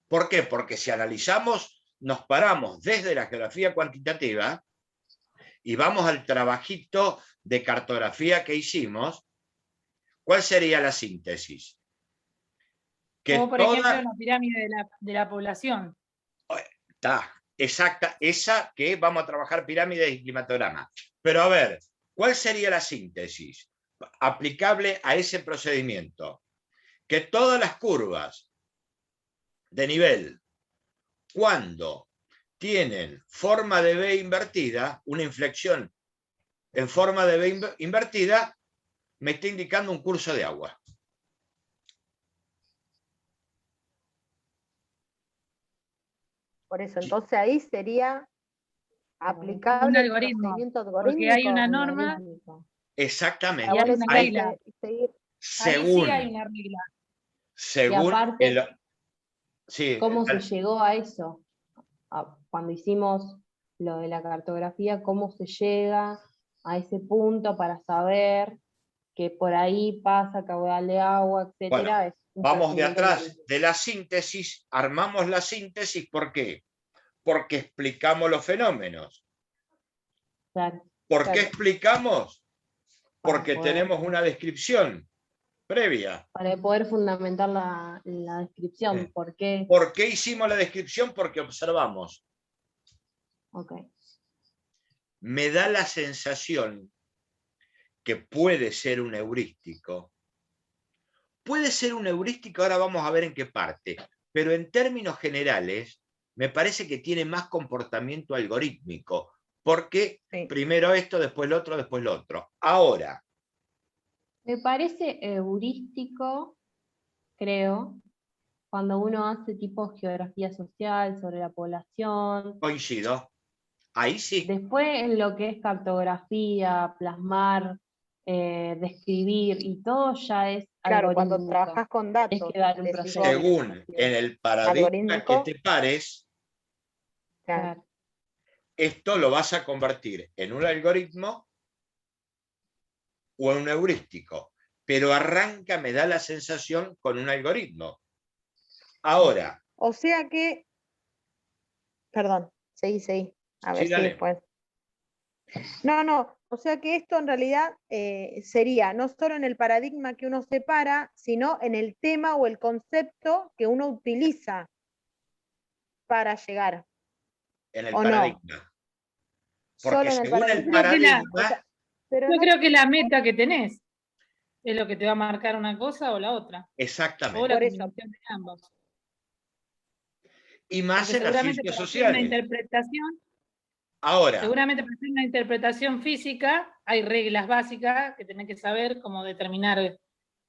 ¿Por qué? Porque si analizamos, nos paramos desde la geografía cuantitativa y vamos al trabajito de cartografía que hicimos, ¿cuál sería la síntesis? Que
O, por ejemplo, la pirámide de la población.
Está, exacta, esa que vamos a trabajar pirámides y climatograma. Pero a ver, ¿cuál sería la síntesis aplicable a ese procedimiento? Que todas las curvas de nivel, cuando tienen forma de V invertida, una inflexión en forma de V invertida, me está indicando un curso de agua.
Por eso, entonces ahí sería aplicable
Un
el
algoritmo,
procedimiento
porque
algorítmico.
hay una norma
Exactamente.
y hay una
Ahí,
regla. Ahí sí hay una regla.
según
Y aparte,
sí,
¿cómo se llegó a eso? cuando hicimos lo de la cartografía, cómo se llega a ese punto para saber que por ahí pasa caudal de agua, etcétera.
Bueno,
es un
vamos de
procedimiento
atrás, de la síntesis, armamos la síntesis, ¿por qué? Porque explicamos los fenómenos.
claro,
¿Por qué
Claro.
explicamos?
Para
Porque
poder-
tenemos una descripción previa.
para poder fundamentar la descripción.
Sí.
¿Por qué?
¿Por qué hicimos la descripción? Porque observamos.
Ok.
Me da la sensación que puede ser un heurístico. Puede ser un heurístico, ahora vamos a ver en qué parte, pero en términos generales me parece que tiene más comportamiento algorítmico, porque
Sí.
primero esto, después lo otro, después lo otro. Ahora,
Me parece heurístico, creo, cuando uno hace tipo geografía social sobre la población.
coincido, ahí sí.
Después en lo que es cartografía, plasmar, describir y todo ya es
Claro, cuando
algorítmico.
trabajas con datos,
Tenés que dar un
decís vos.
procedimiento.
Según en el paradigma
Algorítmico.
que te pares,
Claro.
Claro.
esto lo vas a convertir en un algoritmo o en un heurístico, pero arranca, me da la sensación, con un algoritmo. Ahora,
O sea que, perdón, seguí. A ver
sí,
si
dale.
después. No, o sea que esto en realidad sería no solo en el paradigma que uno separa, sino en el tema o el concepto que uno utiliza para llegar.
En el
¿O no?
paradigma.
Solo
Porque
en el
según el
paradigma.
Creo que la-
paradigma,
Pero
Yo
no-
creo que la meta que tenés es lo que te va a marcar una cosa o la otra. O
exactamente.
la
Por eso.
combinación de ambos.
Y más
Porque
en las
seguramente
ciencias
para hacer una
sociales.
interpretación,
Ahora,
seguramente para hacer una interpretación física hay reglas básicas que tenés que saber cómo determinar,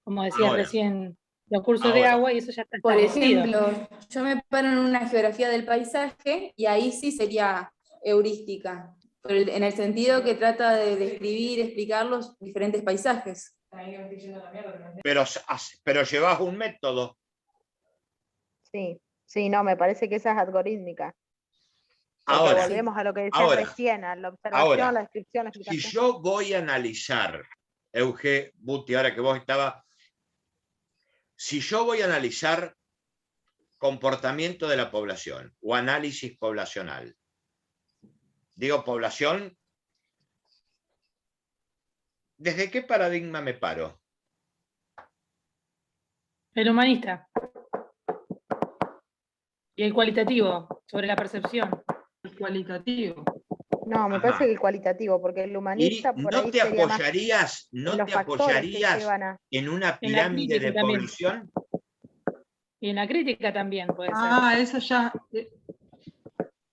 como decías
Ahora.
recién, los cursos de
Ahora.
agua y eso ya está
Por
establecido.
ejemplo, yo me paro en una geografía del paisaje y ahí sí sería heurística, pero en el sentido que trata de describir, explicar los diferentes paisajes.
pero llevas un método.
Sí, no, me parece que esa es algorítmica. Porque
Ahora,
volvemos a lo que decías
ahora,
recién, a la observación,
ahora,
la descripción, la
si
explicación.
yo voy a analizar, Euge Buti, ahora que vos estabas, si yo voy a analizar comportamiento de la población o análisis poblacional, digo población, ¿desde qué paradigma me paro?
El humanista. Y el cualitativo, sobre la percepción.
El cualitativo.
No, me
Ajá.
parece que el cualitativo, porque el
¿Y
humanista por
no
ahí
te
sería más
apoyarías,
en los factores que llevan a...
en una
En la
pirámide de
crítica también.
población?
Y en la crítica también puede ser.
Eso ya.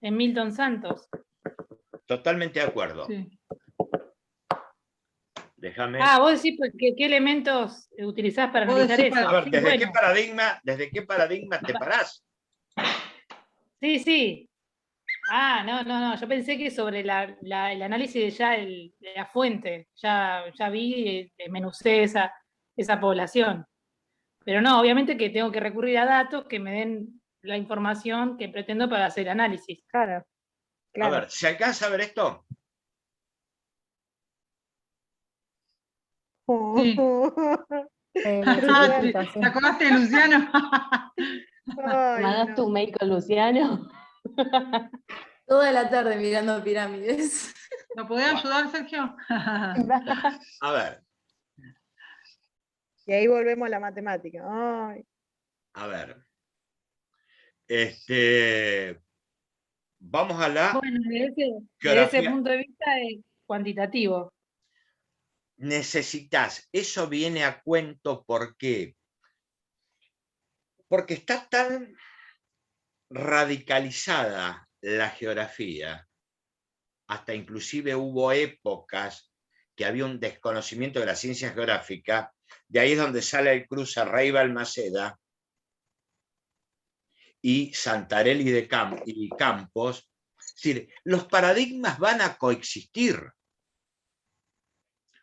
En Milton Santos.
Totalmente de acuerdo.
Sí.
Déjame.
Vos decís pues, ¿qué elementos utilizás para
Vos
analizar
decís
eso?
A ver,
Sí,
¿desde
bueno.
qué paradigma te parás?
Sí. No. Yo pensé que sobre el análisis de la fuente, ya vi, desmenucé esa población. Pero no, obviamente que tengo que recurrir a datos que me den la información que pretendo para hacer análisis.
Claro.
A ver, ¿se alcanza a ver esto?
Sí.
Sí,
¿Te acordaste de Luciano?
Ay,
¿Mandas
no.
tu mail con Luciano?
Toda la tarde mirando pirámides.
¿Lo podés ayudar, Sergio?
A ver,
Y ahí volvemos a la matemática. Ay,
a ver. Vamos a la
Bueno, desde ese
geografía.
punto de vista es cuantitativo.
Necesitas, eso viene a cuento, ¿por qué? Porque está tan radicalizada la geografía, hasta inclusive hubo épocas que había un desconocimiento de la ciencia geográfica, de ahí es donde sale el cruce Rey Balmaceda y Santarelli y Campos. Es decir, los paradigmas van a coexistir,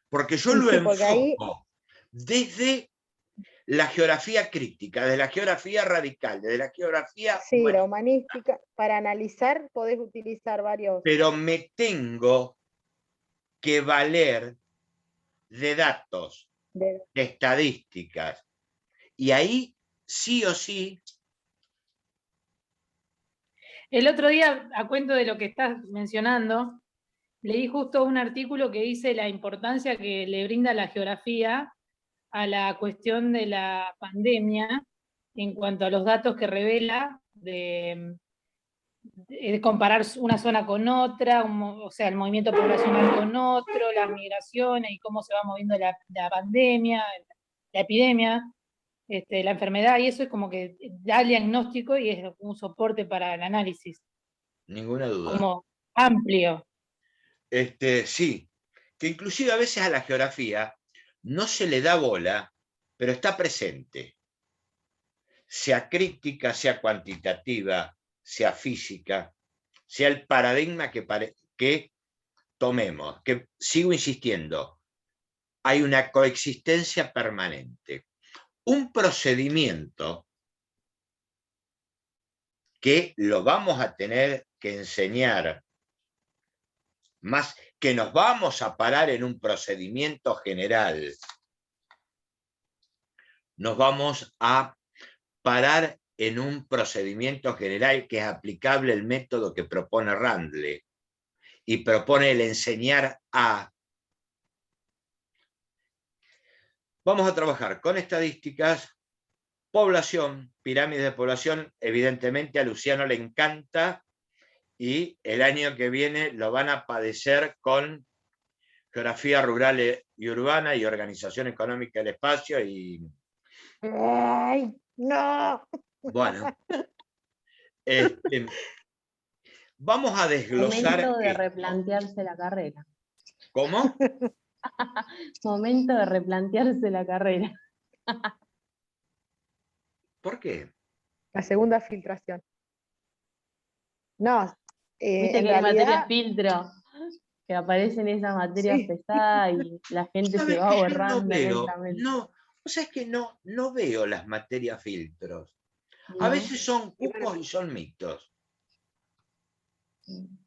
porque yo
Y
lo
sí, porque ahí-
enfoco desde la geografía crítica, de la geografía radical, de la geografía
Sí, la
humanística.
humanística, para analizar podés utilizar varios.
Pero me tengo que valer de datos, de estadísticas. Y ahí, sí o sí.
El otro día, a cuento de lo que estás mencionando, leí justo un artículo que dice la importancia que le brinda la geografía a la cuestión de la pandemia en cuanto a los datos que revela de comparar una zona con otra, o sea, el movimiento poblacional con otro, las migraciones y cómo se va moviendo la pandemia, la epidemia, la enfermedad, y eso es como que da el diagnóstico y es un soporte para el análisis.
Ninguna duda.
Como amplio.
Sí, que inclusive a veces a la geografía no se le da bola, pero está presente. Sea crítica, sea cuantitativa, sea física, sea el paradigma que tomemos, que sigo insistiendo, hay una coexistencia permanente. Un procedimiento que lo vamos a tener que enseñar, más que nos vamos a parar en un procedimiento general, nos vamos a parar en un procedimiento general que es aplicable el método que propone Randle y propone el enseñar a. Vamos a trabajar con estadísticas, población, pirámides de población. Evidentemente a Luciano le encanta y el año que viene lo van a padecer con geografía rural y urbana y organización económica del espacio y...
¡Ay, no!
Bueno, vamos a desglosar.
Momento de replantearse la carrera.
¿Cómo?
Momento de replantearse la carrera.
¿Por qué?
La segunda filtración. No,
Viste
en
que hay materias
realidad...
filtro, que aparecen esas materias
Sí.
pesadas y la gente se va borrando lentamente.
No, o sea, es que no veo las materias filtros. A
¿No?
veces son cupos y son mitos.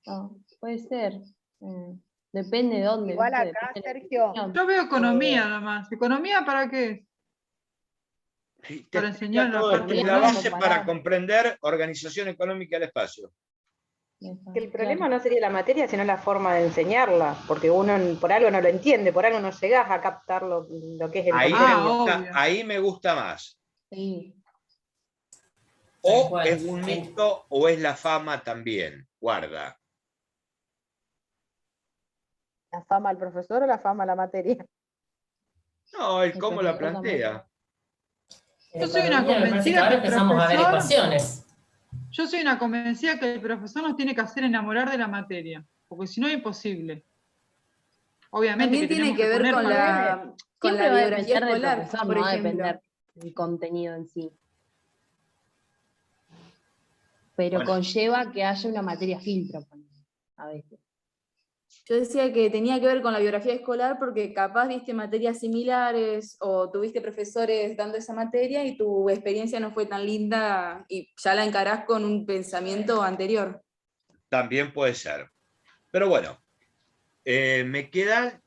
No, puede ser. Depende de dónde.
Igual
¿viste?
acá,
Depende de la
Sergio.
institución.
Yo veo economía nada más. ¿Economía para qué?
Sí, te
Para
explica
enseñar la
todo
parte
esto, es la
económica.
base para comprender organización económica del espacio.
El problema no sería la materia, sino la forma de enseñarla, porque uno por algo no lo entiende, por algo no llegás a captar lo que es el contenido.
Ahí me gusta más.
Sí.
O es un mito o es la fama también. Guarda.
¿La fama al profesor o la fama a la materia?
No, el cómo la plantea.
Yo soy una convencida
ahora
que el
empezamos a ver
profesor...
ecuaciones.
Yo soy una convencida que el profesor nos tiene que hacer enamorar de la materia, porque si no es imposible. Obviamente
También
que
tiene
tenemos
que ver
poner
con la
Siempre va a
biografía
depender del
escolar,
profesor,
por
no va a
ejemplo.
depender del contenido en sí. Pero
Bueno.
conlleva que haya una materia filtro a veces.
Yo decía que tenía que ver con la biografía escolar porque capaz viste materias similares o tuviste profesores dando esa materia y tu experiencia no fue tan linda y ya la encarás con un pensamiento anterior.
También puede ser. Pero bueno, me queda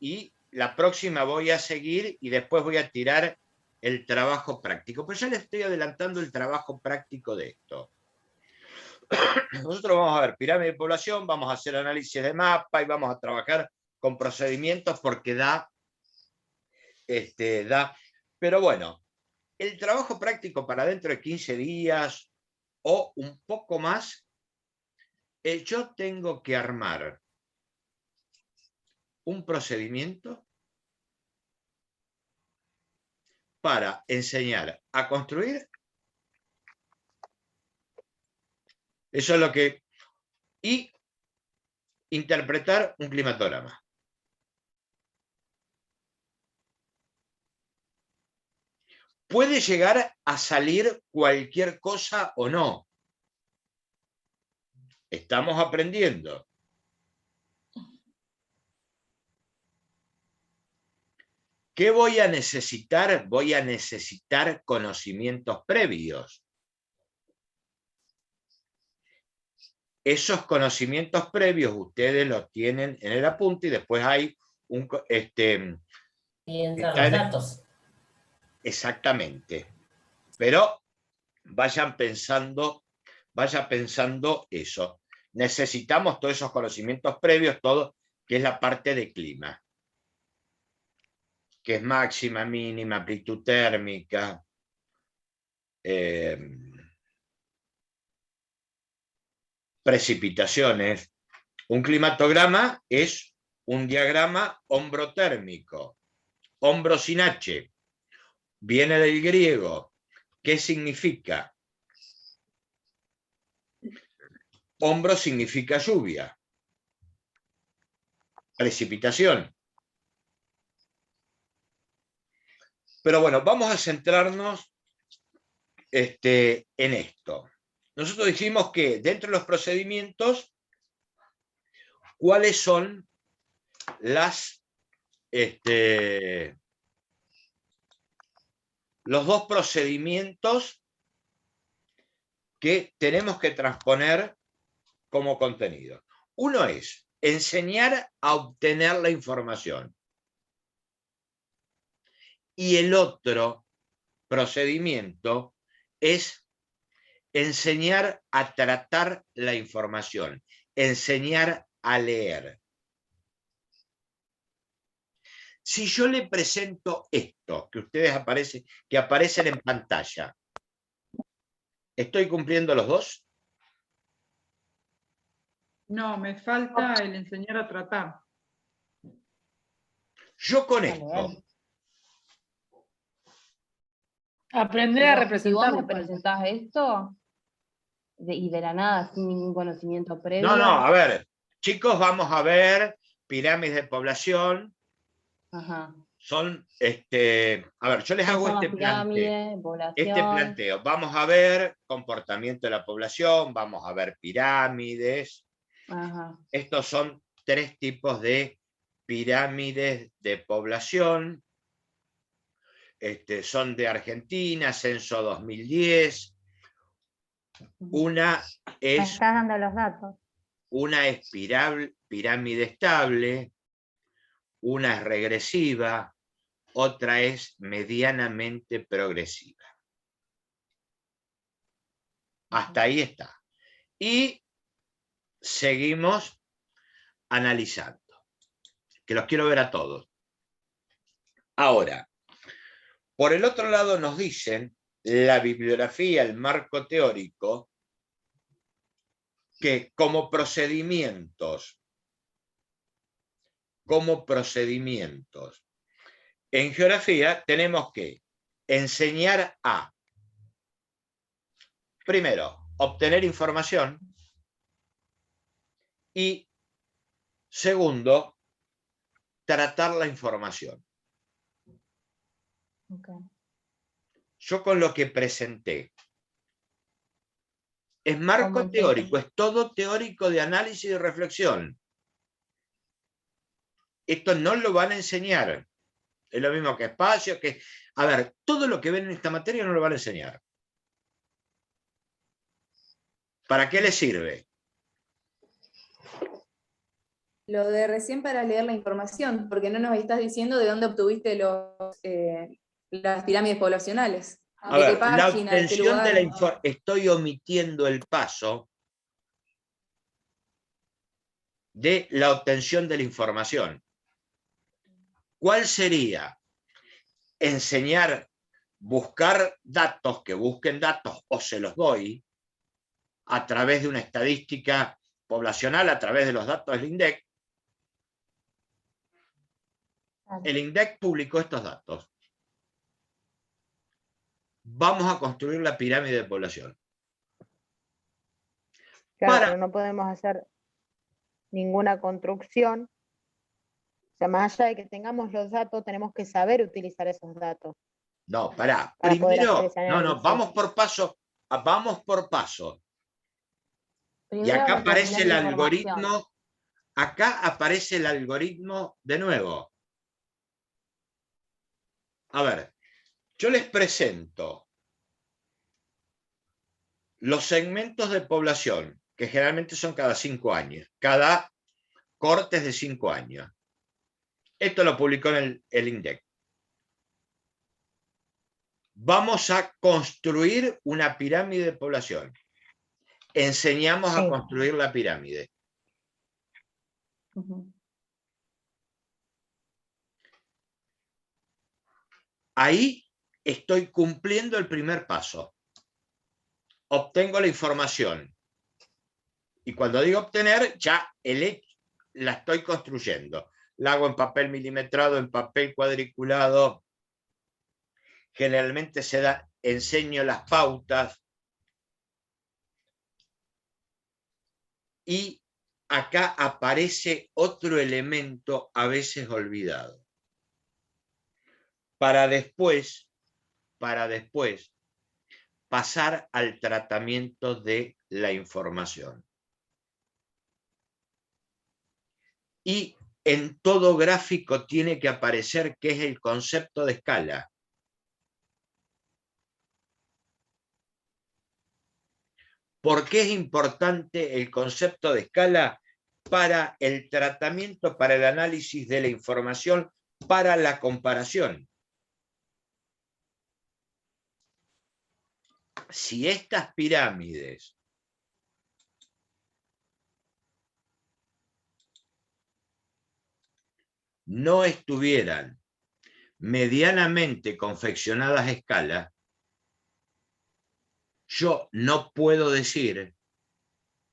y la próxima voy a seguir y después voy a tirar el trabajo práctico. Pero ya les estoy adelantando el trabajo práctico de esto. Nosotros vamos a ver pirámide de población, vamos a hacer análisis de mapa y vamos a trabajar con procedimientos porque da. Pero bueno, el trabajo práctico para dentro de 15 días o un poco más, yo tengo que armar un procedimiento para enseñar a construir. Eso es lo que... Y interpretar un climatograma. Puede llegar a salir cualquier cosa o no. Estamos aprendiendo. ¿Qué voy a necesitar? Voy a necesitar conocimientos previos. Esos conocimientos previos ustedes los tienen en el apunte y después hay un...
Y entran los datos.
Exactamente. Pero vaya pensando eso. Necesitamos todos esos conocimientos previos, todo, que es la parte de clima, que es máxima, mínima, amplitud térmica, precipitaciones. Un climatograma es un diagrama ombrotérmico, hombro sin H, viene del griego. ¿Qué significa? Hombro significa lluvia, precipitación. Pero bueno, vamos a centrarnos en esto. Nosotros dijimos que dentro de los procedimientos, ¿cuáles son los dos procedimientos que tenemos que transponer como contenido? Uno es enseñar a obtener la información. Y el otro procedimiento es enseñar a tratar la información, enseñar a leer. Si yo le presento esto, que ustedes aparecen en pantalla, ¿estoy cumpliendo los dos?
No, me falta el enseñar a tratar.
Yo con esto...
Aprender a representar.
Si vos me presentás esto, y de la nada, sin ningún conocimiento previo...
No, a ver, chicos, vamos a ver pirámides de población.
Ajá.
Son, a ver, yo les hago este planteo. Vamos a ver comportamiento de la población, vamos a ver pirámides.
Ajá.
Estos son 3 tipos de pirámides de población. Son de Argentina, censo 2010. Una es...
Me estás dando los datos.
Una es pirámide estable, una es regresiva, otra es medianamente progresiva. Hasta ahí está. Y seguimos analizando, que los quiero ver a todos. Ahora, por el otro lado nos dicen la bibliografía, el marco teórico, que como procedimientos en geografía tenemos que enseñar a, primero, obtener información y, segundo, tratar la información.
Okay.
Yo con lo que presenté es marco teórico, es todo teórico de análisis y de reflexión. Esto no lo van a enseñar. Es lo mismo que espacio, que... A ver, todo lo que ven en esta materia no lo van a enseñar. ¿Para qué les sirve?
Lo de recién para leer la información, porque no nos estás diciendo de dónde obtuviste las pirámides poblacionales.
A ver, la obtención de la información, estoy omitiendo el paso de la obtención de la información. ¿Cuál sería? Enseñar, buscar datos, que busquen datos, o se los doy, a través de una estadística poblacional, a través de los datos del INDEC. El INDEC publicó estos datos. Vamos a construir la pirámide de población.
Claro, pero no podemos hacer ninguna construcción. O sea, más allá de que tengamos los datos, tenemos que saber utilizar esos datos.
No, pará. Primero, vamos por paso.
Primero
y acá aparece el algoritmo. Acá aparece el algoritmo de nuevo. A ver, yo les presento los segmentos de población, que generalmente son cada 5 años, cada cortes de 5 años. Esto lo publicó en el INDEC. Vamos a construir una pirámide de población. Enseñamos a construir la pirámide. Ahí estoy cumpliendo el primer paso. Obtengo la información. Y cuando digo obtener, ya la estoy construyendo. La hago en papel milimetrado, en papel cuadriculado. Generalmente enseño las pautas. Y acá aparece otro elemento a veces olvidado. Para después pasar al tratamiento de la información. Y en todo gráfico tiene que aparecer qué es el concepto de escala. ¿Por qué es importante el concepto de escala? Para el tratamiento, para el análisis de la información, para la comparación. Si estas pirámides no estuvieran medianamente confeccionadas a escala, yo no puedo decir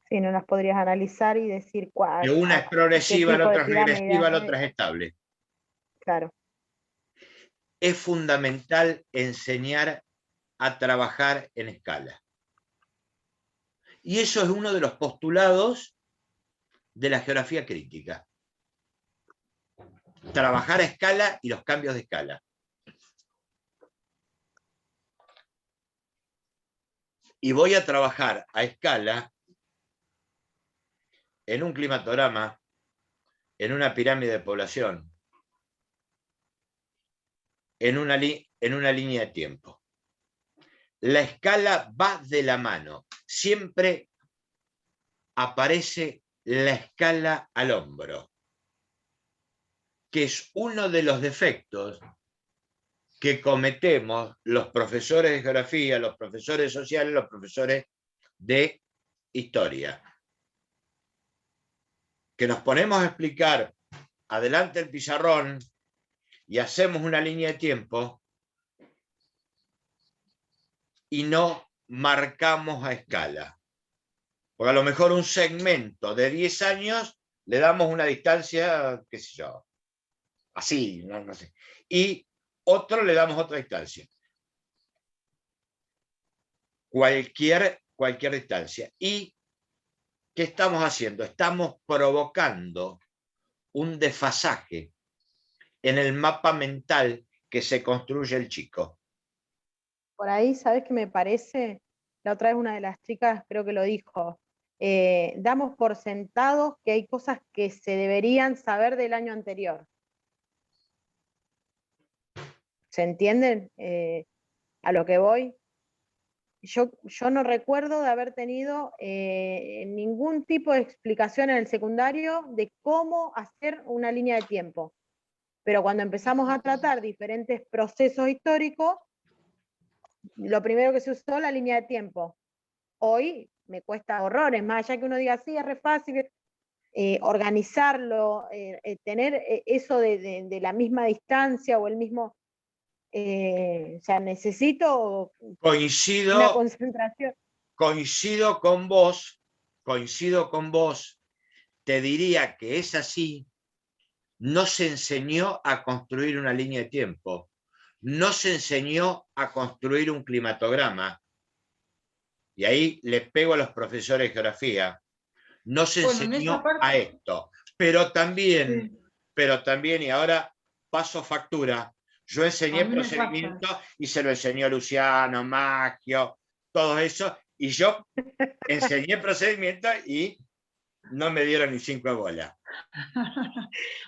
Sí, no las podrías analizar y decir cuál.
que una es progresiva, la otra es regresiva, la otra es estable.
Claro.
Es fundamental enseñar a trabajar en escala. Y eso es uno de los postulados de la geografía crítica. Trabajar a escala y los cambios de escala. Y voy a trabajar a escala en un climatograma, en una pirámide de población, en una línea de tiempo. La escala va de la mano. Siempre aparece la escala al hombro, que es uno de los defectos que cometemos los profesores de geografía, los profesores sociales, los profesores de historia. Que nos ponemos a explicar adelante el pizarrón y hacemos una línea de tiempo y no marcamos a escala. Porque a lo mejor un segmento de 10 años le damos una distancia, qué sé yo, así, no sé. Y otro le damos otra distancia. Cualquier distancia. ¿Y qué estamos haciendo? Estamos provocando un desfasaje en el mapa mental que se construye el chico.
Por ahí, ¿sabes qué me parece? La otra vez una de las chicas creo que lo dijo. Damos por sentados que hay cosas que se deberían saber del año anterior. ¿Se entienden a lo que voy? Yo no recuerdo de haber tenido ningún tipo de explicación en el secundario de cómo hacer una línea de tiempo. Pero cuando empezamos a tratar diferentes procesos históricos, lo primero que se usó la línea de tiempo. Hoy me cuesta horrores, más allá que uno diga, sí, es re fácil, organizarlo, tener eso de la misma distancia o el mismo... o sea, necesito una concentración.
Coincido con vos, te diría que es así. No se enseñó a construir una línea de tiempo, no se enseñó a construir un climatograma, y ahí le pego a los profesores de geografía, no se enseñó a esto, pero también, y ahora paso factura, yo enseñé procedimiento y se lo enseñó Luciano, Maggio, todo eso, y yo enseñé procedimiento y no me dieron ni 5 bolas.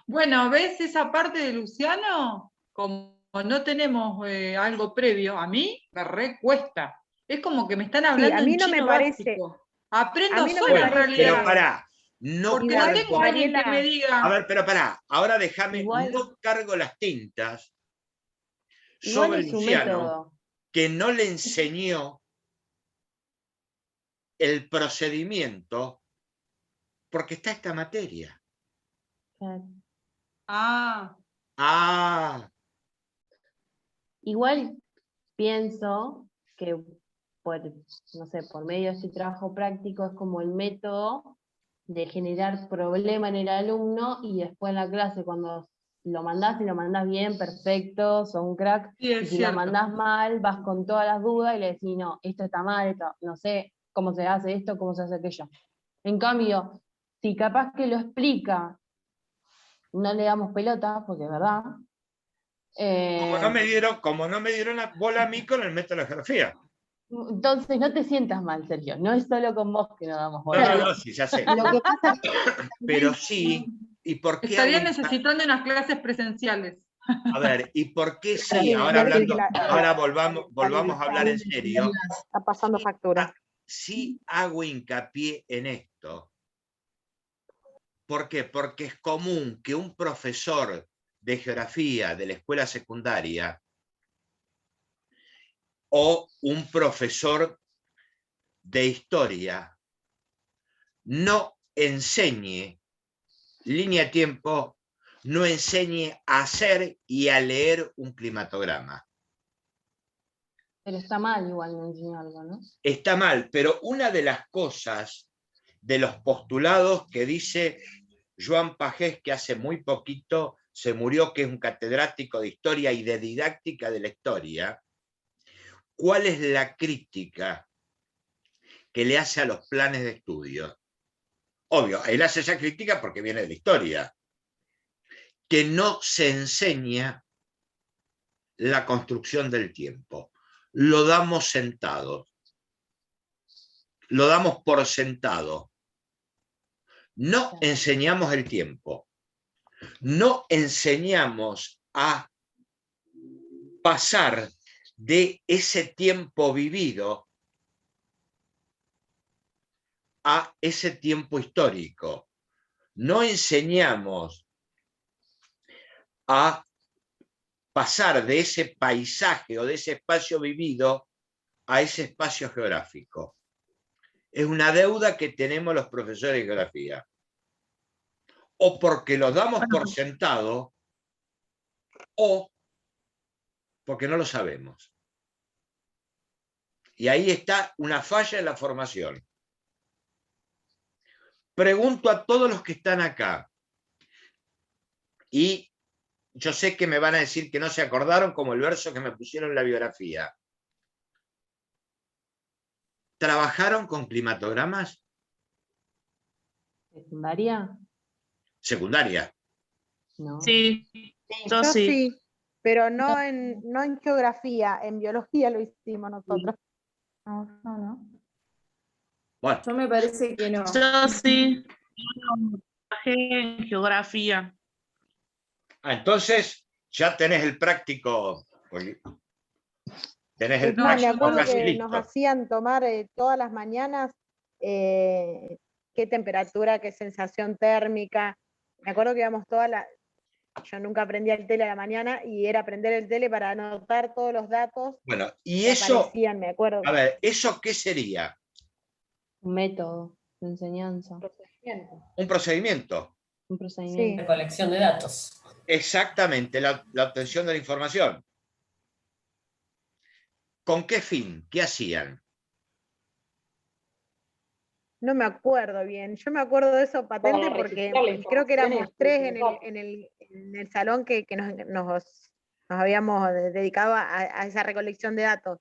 Bueno, ¿ves esa parte de Luciano? Como no tenemos algo previo, a mí me recuesta. Es como que me están
Sí,
hablando
a mí
en
no me
chino
parece.
básico. Aprendo
A mí no me
sola en
parece.
realidad.
Pero pará, no
Porque no
Igual,
tengo alguien que me
Mariela,
diga.
A ver, pero pará, ahora déjame,
Igual-
no cargo las tintas
Igual
sobre
es su
Luciano,
método.
que no le enseñó el procedimiento, porque está esta materia.
Claro.
Ah,
Ah,
Igual pienso que por, no sé, por medio de este trabajo práctico es como el método de generar problema en el alumno y después en la clase cuando lo mandás y lo mandás bien, perfecto, sos un crack.
sí, es
Y si
cierto.
lo mandás mal, vas con todas las dudas y le decís, no, esto está mal, esto, no sé cómo se hace esto, cómo se hace aquello. En cambio, si capaz que lo explica, no le damos pelota, porque es verdad.
como no me dieron la bola a mí con el método de la geografía.
Entonces no te sientas mal, Sergio. No es solo con vos que no damos
No,
bola.
no, no, sí, ya sé.
Lo que pasa es que
Pero sí, ¿y por qué
Estaría
hago
necesitando unas clases presenciales.
A ver, ¿y por qué sí?
Sí,
Ahora
sí,
hablando,
la-
ahora volvamos a hablar en serio.
está pasando factura.
Sí hago hincapié en esto. ¿Por qué? Porque es común que un profesor de geografía de la escuela secundaria o un profesor de historia no enseñe línea de tiempo, no enseñe a hacer y a leer un climatograma.
Pero está mal igual no enseñar algo, ¿no?
Está mal, pero una de las cosas de los postulados que dice Joan Pagés, que hace muy poquito se murió, que es un catedrático de historia y de didáctica de la historia, ¿cuál es la crítica que le hace a los planes de estudio? Obvio, él hace esa crítica porque viene de la historia, que no se enseña la construcción del tiempo. Lo damos sentado. Lo damos por sentado. No enseñamos el tiempo. No enseñamos a pasar de ese tiempo vivido a ese tiempo histórico. No enseñamos a pasar de ese paisaje o de ese espacio vivido a ese espacio geográfico. Es una deuda que tenemos los profesores de geografía. O porque lo damos por sentado, o porque no lo sabemos. Y ahí está una falla en la formación. Pregunto a todos los que están acá, y yo sé que me van a decir que no se acordaron, como el verso que me pusieron en la biografía. ¿Trabajaron con climatogramas?
¿Secundaria?
Secundaria.
No.
Sí,
Yo sí, pero no en geografía, en biología lo hicimos nosotros.
No.
Bueno,
Yo me parece que no.
Yo sí. Yo trabajé en geografía.
entonces ya tenés el práctico. Tenés el
Es más, me
práctico
acuerdo
casi
que
listo.
nos hacían tomar todas las mañanas qué temperatura, qué sensación térmica. Me acuerdo que íbamos todas las... Yo nunca aprendía el tele a la mañana y era aprender el tele para anotar todos los datos
Bueno, y
que
eso,
aparecían, me acuerdo.
a ver, ¿eso qué sería?
Un método de enseñanza.
Un procedimiento.
Un procedimiento.
Recolección de datos.
Exactamente, la obtención de la información. ¿Con qué fin? ¿Qué hacían?
No me acuerdo bien. Yo me acuerdo de eso patente
Para
porque
registrar la
creo que
información
éramos
y
tres
utilizarla.
en el salón que nos habíamos dedicado a esa recolección de datos.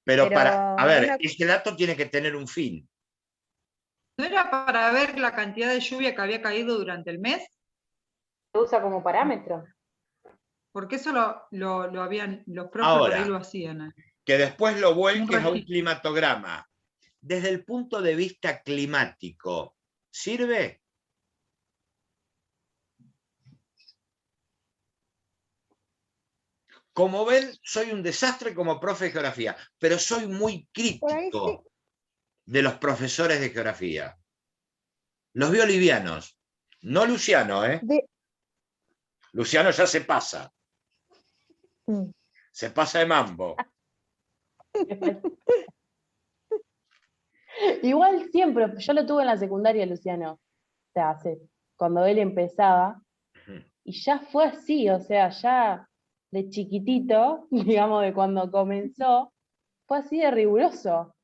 Pero para, a
no
ver,
me
ese dato tiene que tener un fin.
¿No era para ver la cantidad de lluvia que había caído durante el mes?
Se usa como parámetro.
Porque eso lo habían, los profes por ahí
Ahora,
lo hacían.
que después lo vuelques a un
registro.
climatograma. Desde el punto de vista climático, ¿sirve? Como ven, soy un desastre como profe de geografía, pero soy muy
Por ahí sí.
crítico de los profesores de geografía. Los veo livianos. No Luciano, ¿eh? Luciano ya se pasa. Se pasa de mambo.
Igual siempre, yo lo tuve en la secundaria, Luciano, o sea, cuando él empezaba, y ya fue así, o sea, ya de chiquitito, digamos, de cuando comenzó, fue así de riguroso.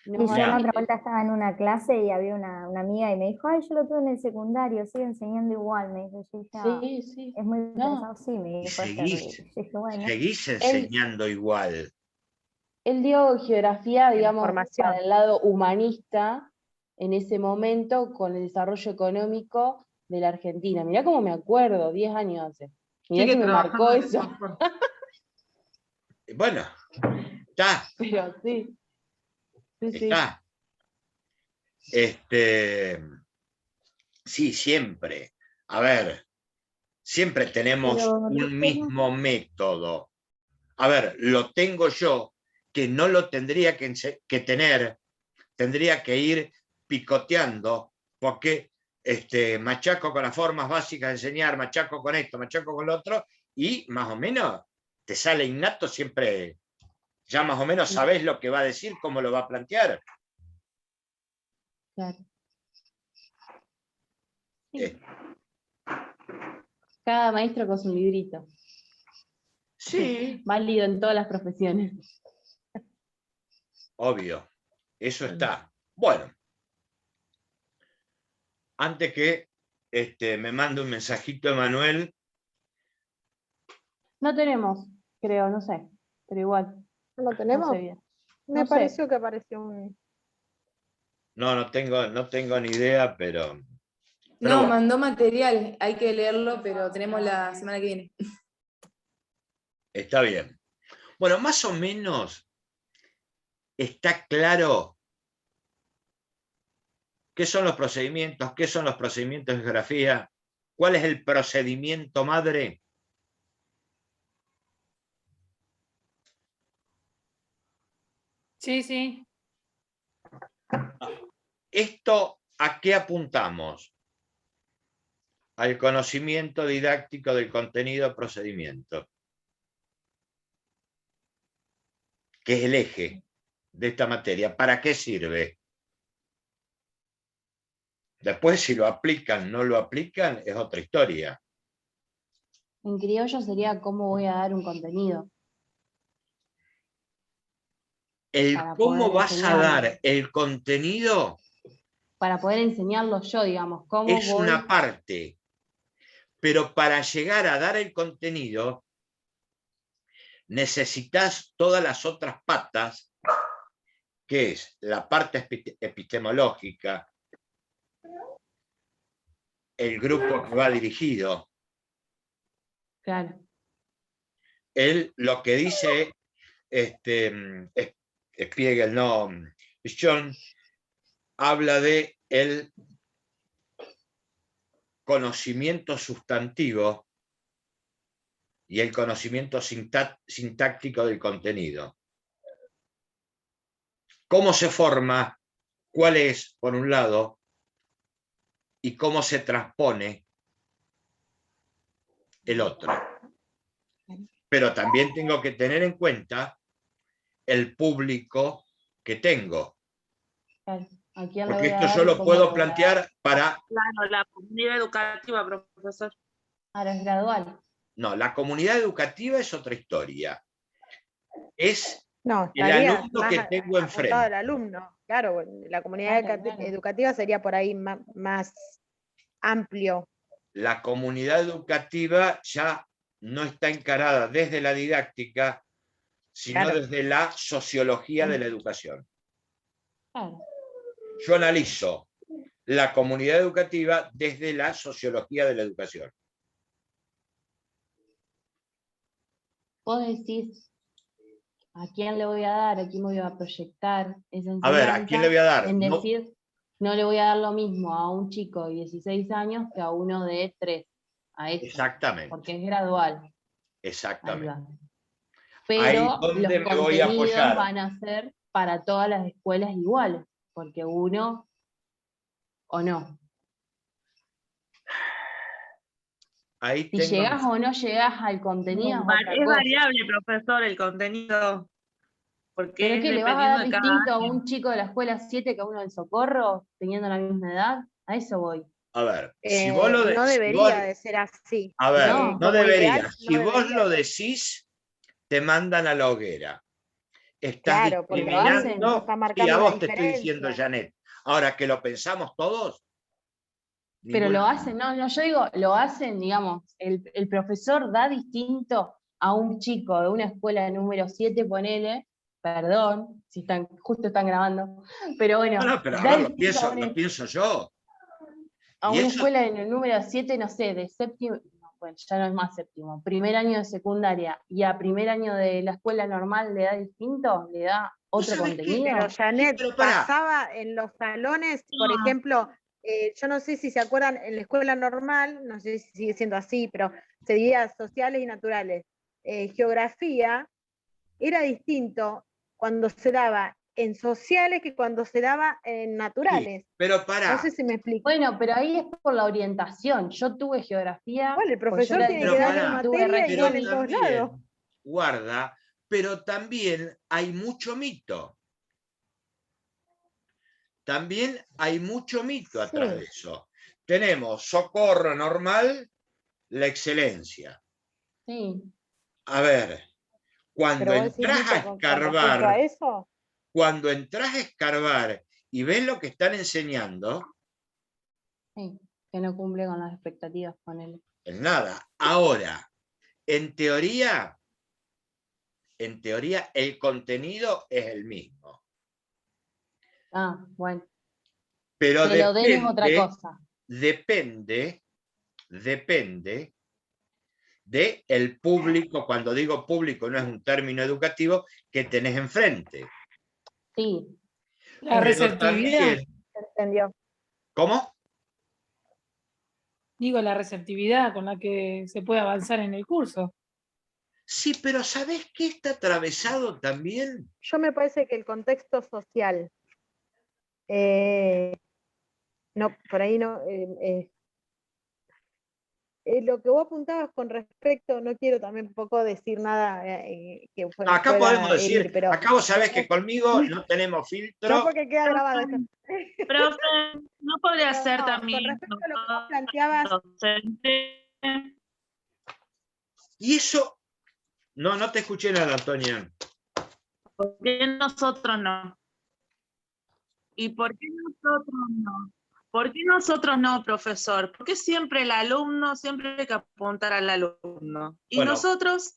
Y yo la otra vuelta estaba en una clase y había una amiga y me dijo, ay, yo lo tuve en el secundario, sigue enseñando igual, me dijo,
sí.
Es muy pesado, sí, me
Y
dijo.
seguís enseñando igual.
Él dio geografía, digamos, para el lado humanista, en ese momento, con el desarrollo económico de la Argentina. Mirá cómo me acuerdo, 10 años hace. Mirá que me marcó eso.
Bueno, está.
Pero sí.
Está. Sí, siempre. A ver, siempre tenemos un mismo método. A ver, lo tengo yo, que no lo tendría que tener, tendría que ir picoteando, porque machaco con las formas básicas de enseñar, machaco con esto, machaco con lo otro, y más o menos te sale innato siempre, ya más o menos sabes lo que va a decir, cómo lo va a plantear.
Claro. Cada maestro con su librito.
Sí.
Válido en todas las profesiones.
Obvio, eso está. Bueno, antes que me mande un mensajito Emanuel.
No tenemos, creo, no sé, pero igual.
¿No lo tenemos?
No sé bien.
Me pareció que apareció un...
No tengo ni idea, pero
No,
bueno.
mandó material, hay que leerlo, pero tenemos la semana que viene.
Está bien. Bueno, más o menos está claro qué son los procedimientos, qué son los procedimientos de geografía, cuál es el procedimiento madre.
Sí, sí.
¿Esto a qué apuntamos? Al conocimiento didáctico del contenido procedimiento, que es el eje de esta materia. ¿Para qué sirve? Después, si lo aplican, no lo aplican, es otra historia.
En criollo sería cómo voy a dar un contenido.
El cómo vas a dar el contenido
para poder enseñarlo yo, digamos. ¿Cómo
es
voy?
una parte. Pero para llegar a dar el contenido, necesitas todas las otras patas, que es la parte epistemológica, el grupo que va dirigido.
Claro.
Él lo que dice, Spiegel, no, John, habla de el conocimiento sustantivo y el conocimiento sintáctico del contenido. ¿Cómo se forma? ¿Cuál es, por un lado? Y cómo se transpone el otro. Pero también tengo que tener en cuenta el público que tengo.
Claro.
Porque esto yo lo puedo plantear para...
Claro, la comunidad educativa, profesor.
Ahora es gradual.
No, la comunidad educativa es otra historia. Es el alumno que tengo enfrente.
Al alumno, claro, la comunidad educativa sería por ahí más amplio.
La comunidad educativa ya no está encarada desde la didáctica, sino desde la sociología de la educación.
Claro.
Yo analizo la comunidad educativa desde la sociología de la educación.
Vos decís, ¿a quién le voy a dar? ¿A quién me voy a proyectar esa enseñanza?
A ver, ¿a quién le voy a dar?
En decir, no le voy a dar lo mismo a un chico de 16 años que a uno de 3. A este,
exactamente.
porque es gradual.
Ahí
Exactamente.
va.
Ahí
Pero
donde
los
me voy a
contenidos
apoyar.
van a ser para todas las escuelas iguales, porque uno o no.
Ahí
Si
tengo.
llegás o no llegás al contenido es otra
Es
cosa.
variable, profesor, el contenido. Porque
¿Pero
es
qué, le vas a
dependiendo
dar
de cada
distinto a
año.
un chico de la escuela 7 que a uno del Socorro, teniendo la misma edad? A eso voy.
A ver, si vos lo
No debería de ser así.
A ver,
No.
no
Como
debería.
ideal,
Si
no
vos
debería
lo
ser.
decís, te mandan a la hoguera. Estás
Claro, porque
lo hacen.
discriminando.
está
Sí,
marcando
a
una
vos te estoy diciendo,
diferencia.
Janet. Ahora que lo pensamos todos,
Pero
ninguno.
lo hacen, no, yo digo, lo hacen, digamos, el profesor da distinto a un chico de una escuela número 7, ponele, perdón, si justo están grabando, pero bueno,
No, pero a
da
ver,
distinto
lo pienso yo.
a
Y
una
eso,
escuela en el número 7, no sé, de séptimo, no, bueno, ya no es más séptimo, primer año de secundaria y a primer año de la escuela normal le da distinto, le da otro
sabés qué?
contenido.
Pero Janet,
pero pará.
pasaba en los salones, por
No.
ejemplo, yo no sé si se acuerdan, en la escuela normal, no sé si sigue siendo así, pero se dividía sociales y naturales. Geografía era distinto cuando se daba en sociales que cuando se daba en naturales.
Sí, pero
No
pará.
sé si me explico.
Bueno, pero ahí es por la orientación. Yo tuve geografía.
Igual el
porque yo
profesor
era
tiene
Pero
que
de
dar
pará,
materia
tuve
igual
pero
en todos lados.
también, guarda, pero también hay mucho mito. También hay mucho mito atrás de eso. Tenemos socorro normal, la excelencia.
Sí.
A ver, cuando
Pero vos decís
entras a
mito con respecto a
escarbar,
eso.
cuando entras a escarbar y ves lo que están enseñando,
Sí, que no cumple con las expectativas con él.
es nada. Ahora, en teoría, el contenido es el mismo.
Ah, bueno.
Pero
Que lo den es otra cosa.
depende de el público. Cuando digo público no es un término educativo, que tenés enfrente.
Sí.
La
Pero
receptividad.
también,
Entendió.
¿cómo?
Digo, la receptividad con la que se puede avanzar en el curso.
Sí, pero ¿sabés qué está atravesado también?
Yo me parece que el contexto social, no, por ahí no, lo que vos apuntabas con respecto, no quiero también un poco decir nada que
Acá podemos
pueda
decir,
herir, pero
acá vos sabés que conmigo no tenemos
no
filtro.
porque queda grabado esto.
Profe, ¿no podría
Pero
ser
no,
también
con respecto a lo que vos planteabas,
docente?
Y eso, no te escuché nada, Antonia.
¿Por qué nosotros no? ¿Y por qué nosotros no? ¿Por qué nosotros no, profesor? ¿Por qué siempre el alumno, siempre hay que apuntar al alumno? ¿Y
Bueno,
nosotros?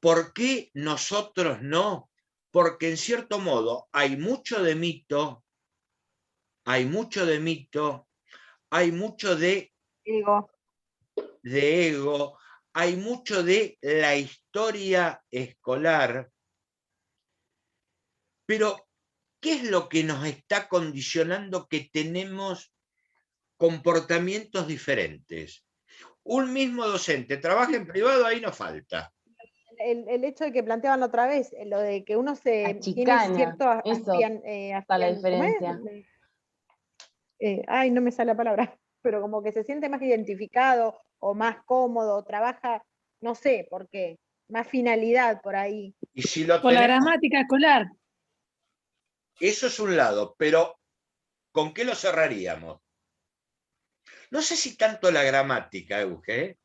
¿por qué nosotros no? Porque en cierto modo hay mucho de mito, hay mucho de
digo,
ego, hay mucho de la historia escolar, pero ¿qué es lo que nos está condicionando que tenemos comportamientos diferentes? Un mismo docente trabaja en privado, ahí no falta.
el hecho de que planteaban la otra vez, lo de que uno tiene
Achicana,
cierto
eso está la diferencia.
Ay, no me sale la palabra, pero como que se siente más identificado o más cómodo, trabaja, no sé por qué, más finalidad por ahí.
Y si lo
Por la
tenemos,
gramática escolar.
eso es un lado, pero ¿con qué lo cerraríamos? No sé si tanto la gramática, Euge.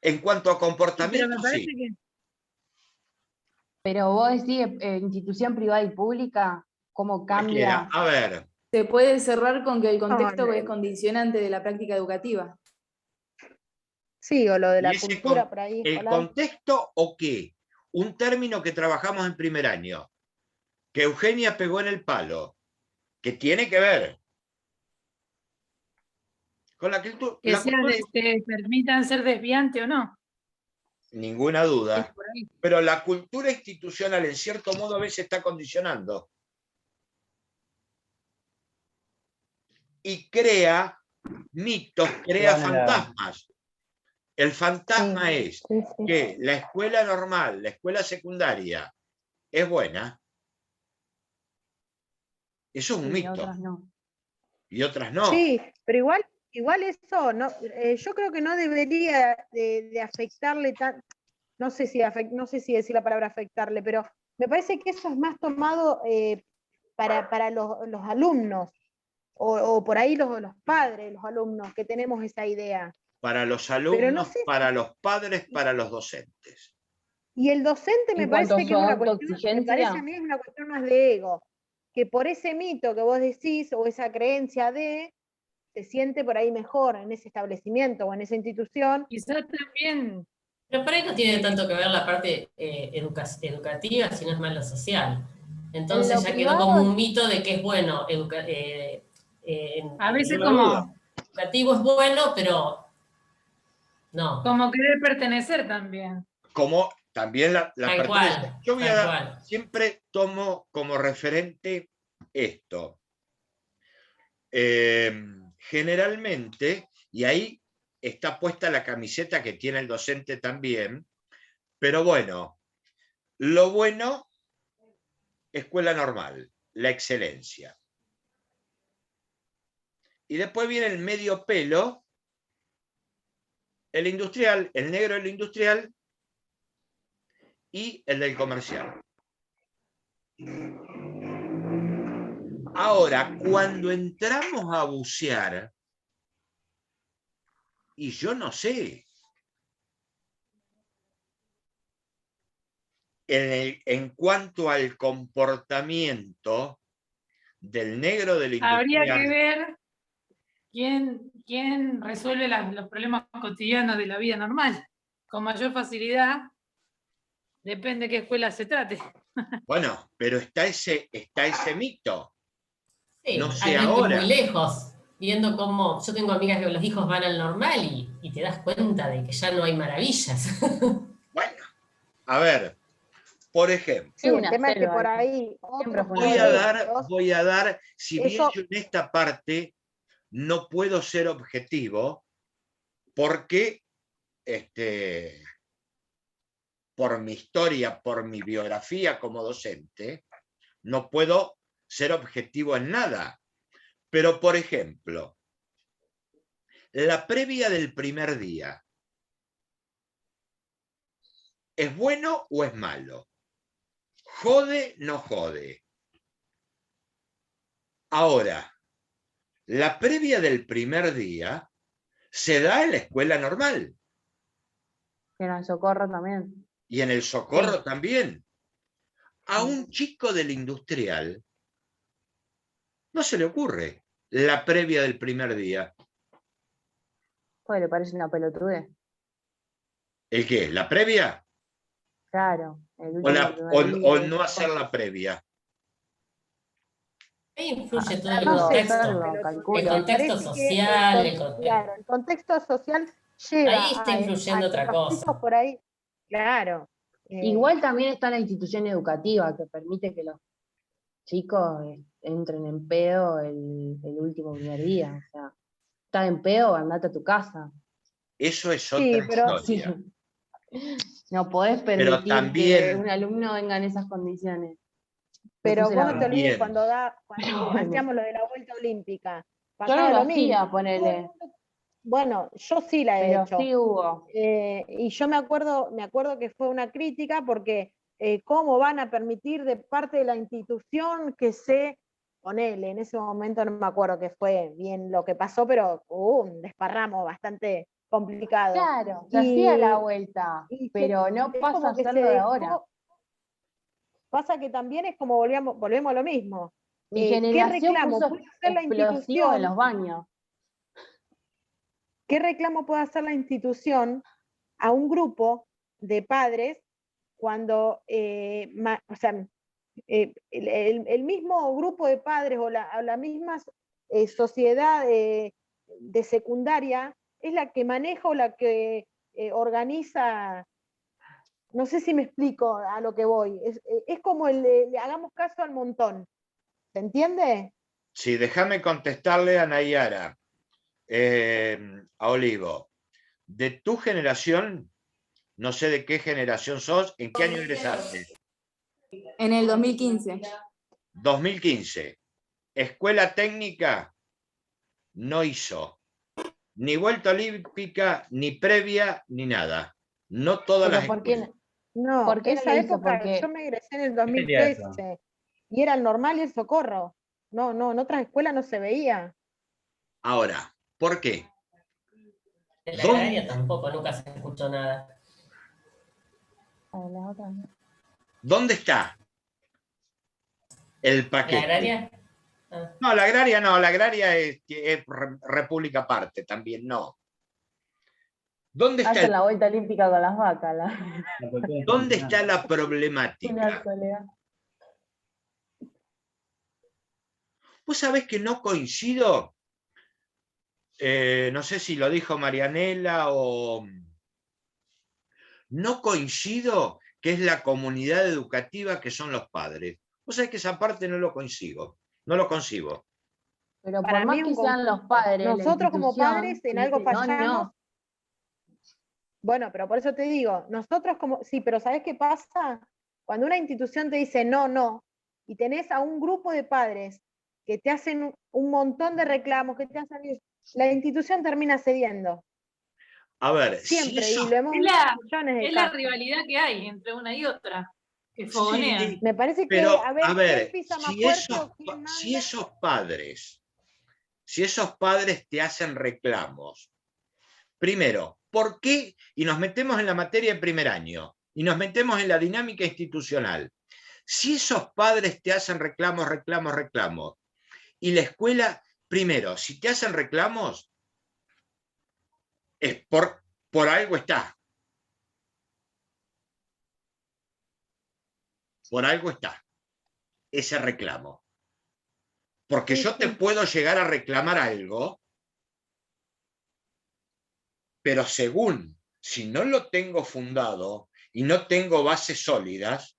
En cuanto a
Pero
comportamiento,
me parece
sí.
que
Pero vos decís, institución privada y pública, ¿cómo
Cualquiera.
cambia?
A ver,
Se puede cerrar con que el contexto
No,
es condicionante de la práctica educativa.
sí, o lo de
¿y
la
ese
cultura por ahí
el
escolar.
contexto o qué? Un término que trabajamos en primer año, que Eugenia pegó en el palo, que tiene que ver con la cultura.
que te permitan ser desviante o no.
Ninguna
Es
duda.
por ahí.
Pero la cultura institucional, en cierto modo, a veces está condicionando. Y crea mitos, crea fantasmas. El fantasma
Sí,
es
sí, sí.
que la escuela normal, la escuela secundaria, es buena. Eso es un
Y
mito.
otras no.
Y otras no.
Sí, pero igual eso, no, yo creo que no debería de afectarle tan, no sé si decir la palabra afectarle, pero me parece que eso es más tomado para los alumnos, o por ahí los padres, los alumnos, que tenemos esa idea.
Para los
Pero no
alumnos,
sé,
para los padres, para los docentes.
y el docente me
En cuanto a
parece que
su
es una cuestión, me parece a
autoexigencia,
mí es una cuestión más de ego, que por ese mito que vos decís, o esa creencia se siente por ahí mejor en ese establecimiento o en esa institución.
Quizás también,
Pero por ahí no tiene tanto que ver la parte educativa, sino es más lo social.
En
Entonces
lo
ya quedó como
privado,
un mito de que es bueno,
a veces
Ninguna duda.
educativo es bueno, pero no.
como querer pertenecer también.
Como también la
Tal
pertenencia.
cual,
Yo
tal cual.
siempre tomo como referente esto. Generalmente, y ahí está puesta la camiseta que tiene el docente también, pero bueno, lo bueno, escuela normal, la excelencia. Y después viene el medio pelo, el industrial, el negro del industrial y el del comercial. Ahora, cuando entramos a bucear, y yo no sé, en cuanto al comportamiento del negro del
Habría que
industrial,
ver quién resuelve los problemas cotidianos de la vida normal. Con mayor facilidad, depende de qué escuela se trate.
bueno, pero está ese mito.
Sí,
No sé
hay que ir muy
ahora.
lejos, viendo cómo yo tengo amigas que los hijos van al normal y te das cuenta de que ya no hay maravillas.
Bueno, a ver, por ejemplo,
sí,
es
el
una
tema es que
selva
por
eso.
ahí
Siempre
otros
fue una
colegios,
voy a dar, si bien
eso,
yo en esta parte no puedo ser objetivo, porque por mi historia, por mi biografía como docente, no puedo ser objetivo en nada. Pero, por ejemplo, la previa del primer día, ¿es bueno o es malo? ¿Jode? ¿No jode? Ahora, la previa del primer día se da en la escuela normal
Que era el Socorro también.
y en el Socorro
Sí.
también. A un chico del industrial no se le ocurre la previa del primer día.
Pues le parece una pelotudez.
¿El qué? ¿La previa?
Claro, el
¿O,
último primer día.
o
y
no
esas
hacer
cosas.
la previa?
Ahí influye todo el
no sé,
contexto,
Hacerlo,
el
calculo.
contexto
parece que
social,
claro, el contexto social lleva
ahí está
a
influyendo
que
otra
los chicos
cosa.
por ahí, claro.
Igual también está la institución educativa que permite que los chicos entren en pedo el último primer día. O sea, estás en pedo, andate a tu casa.
Eso es
Sí,
otra
pero
historia.
No podés
Pero
permitir que
también,
un alumno venga en esas condiciones. Me
Pero
puse
vos
la
no te olvides
también,
Pero
cuando
bueno.
hacíamos lo de la vuelta olímpica,
Yo no
pasaba
lo
lo mismo.
hacía,
Todo el
ponele,
mundo- bueno, yo sí la he
pero
hecho.
sí hubo.
Y yo me acuerdo que fue una crítica porque cómo van a permitir de parte de la institución que se, ponele, en ese momento no me acuerdo qué fue bien lo que pasó, pero hubo un desparramo bastante complicado.
Claro, se hacía la
Y,
vuelta,
y
pero no
es
pasa a
como que se
hacerlo de ahora.
dejó, pasa que también es como volvemos a lo mismo.
Mi
¿Qué
generación
reclamo
puso
puede hacer la
explosivos en los
institución?
baños.
¿Qué reclamo puede hacer la institución a un grupo de padres cuando, o sea, el mismo grupo de padres o la misma sociedad de secundaria es la que maneja o la que organiza? No sé si me explico a lo que voy. Es como le hagamos caso al montón. ¿Se entiende?
sí, déjame contestarle a Nayara, a Olivo. de tu generación, no sé de qué generación sos, ¿en qué año ingresaste?
En el 2015.
2015. Escuela técnica no hizo ni vuelta olímpica, ni previa, ni nada. No todas
Pero
las
¿por qué
escuelas.
No,
¿Por qué no
esa
lo hizo?
época
Porque
yo me egresé en el
sería eso?
2013 y era el normal y el socorro. No, no, en otras escuelas no se veía.
Ahora, ¿por qué?
En la
¿Dónde?
agraria tampoco, nunca se escuchó nada.
¿Dónde está el
¿La
paquete?
agraria? Ah.
No, la agraria es república aparte, también no. ¿Dónde está,
hacen la vuelta olímpica con las vacas.
¿dónde está la
Una
problemática?
soledad.
¿Vos sabés que no coincido? No sé si lo dijo Marianela o... No coincido que es la comunidad educativa que son los padres. Vos sabés que esa parte no lo concibo. No lo concibo.
Pero
Para
por
mí
más
un
que sean los padres, la
nosotros como
institución,
padres en
dice,
algo
no,
fallamos.
no.
Bueno, pero por eso te digo, nosotros como, sí, pero ¿sabés qué pasa? Cuando una institución te dice no, no, y tenés a un grupo de padres que te hacen un montón de reclamos, que te hacen, la institución termina cediendo.
A ver,
Siempre,
si eso...
y lo hemos visto en millones de
Es la
casos.
rivalidad que hay entre una y otra, que fogonean.
Sí,
Me parece que,
pero,
a ver,
a ver,
¿quién pisa más
si
fuerte o quién manda?
si esos padres te hacen reclamos, primero, ¿por qué? Y nos metemos en la materia de primer año, y nos metemos en la dinámica institucional. Si esos padres te hacen reclamos, y la escuela, primero, si te hacen reclamos, es por algo está. Por algo está ese reclamo. Porque
Sí,
yo te
sí.
puedo llegar a reclamar algo, pero según, si no lo tengo fundado y no tengo bases sólidas,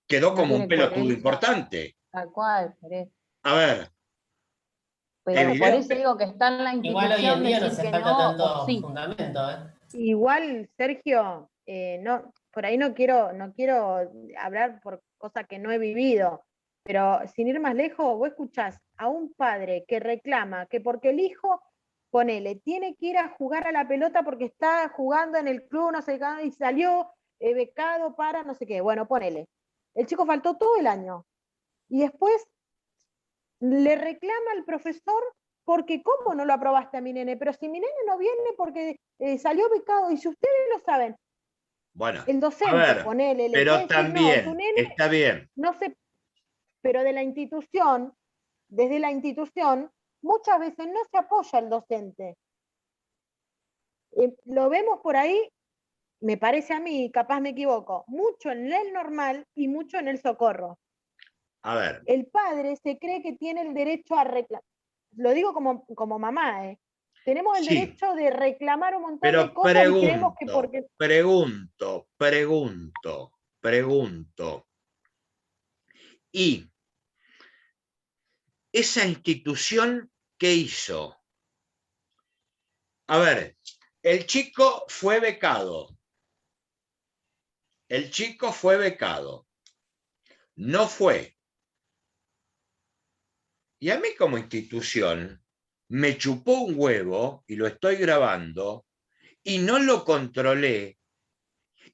quedó
No
como un
tiene
pelotudo
coherencia.
importante.
Tal cual, por eso.
A ver,
Pero por
evidente.
eso digo que está en la
Igual hoy en
institución
día no
decir
hace
que
falta
no,
tanto
o sí.
fundamento, ¿eh?
Igual, Sergio, no, por ahí no quiero hablar por cosas que no he vivido, pero sin ir más lejos, vos escuchás a un padre que reclama que porque el hijo, ponele, tiene que ir a jugar a la pelota porque está jugando en el club, no sé qué, y salió becado para no sé qué, bueno, ponele. El chico faltó todo el año. Y después le reclama al profesor porque ¿cómo no lo aprobaste a mi nene? Pero si mi nene no viene porque salió becado, y si ustedes lo saben,
Bueno,
el
a
docente,
ver,
ponele, le
pero
puede decir, no, tu
también,
nene
está bien.
no se... Pero de la institución, desde la institución, muchas veces no se apoya al docente. Lo vemos por ahí, me parece a mí, capaz me equivoco, mucho en el normal y mucho en el socorro.
A ver,
El padre se cree que tiene el derecho a reclamar. Lo digo como mamá, ¿eh? Tenemos el
sí,
derecho de reclamar un montón de
pero
cosas y creemos que porque...
pregunto. ¿Y esa institución qué hizo? A ver, el chico fue becado. No fue. Y a mí como institución me chupó un huevo, y lo estoy grabando, y no lo controlé,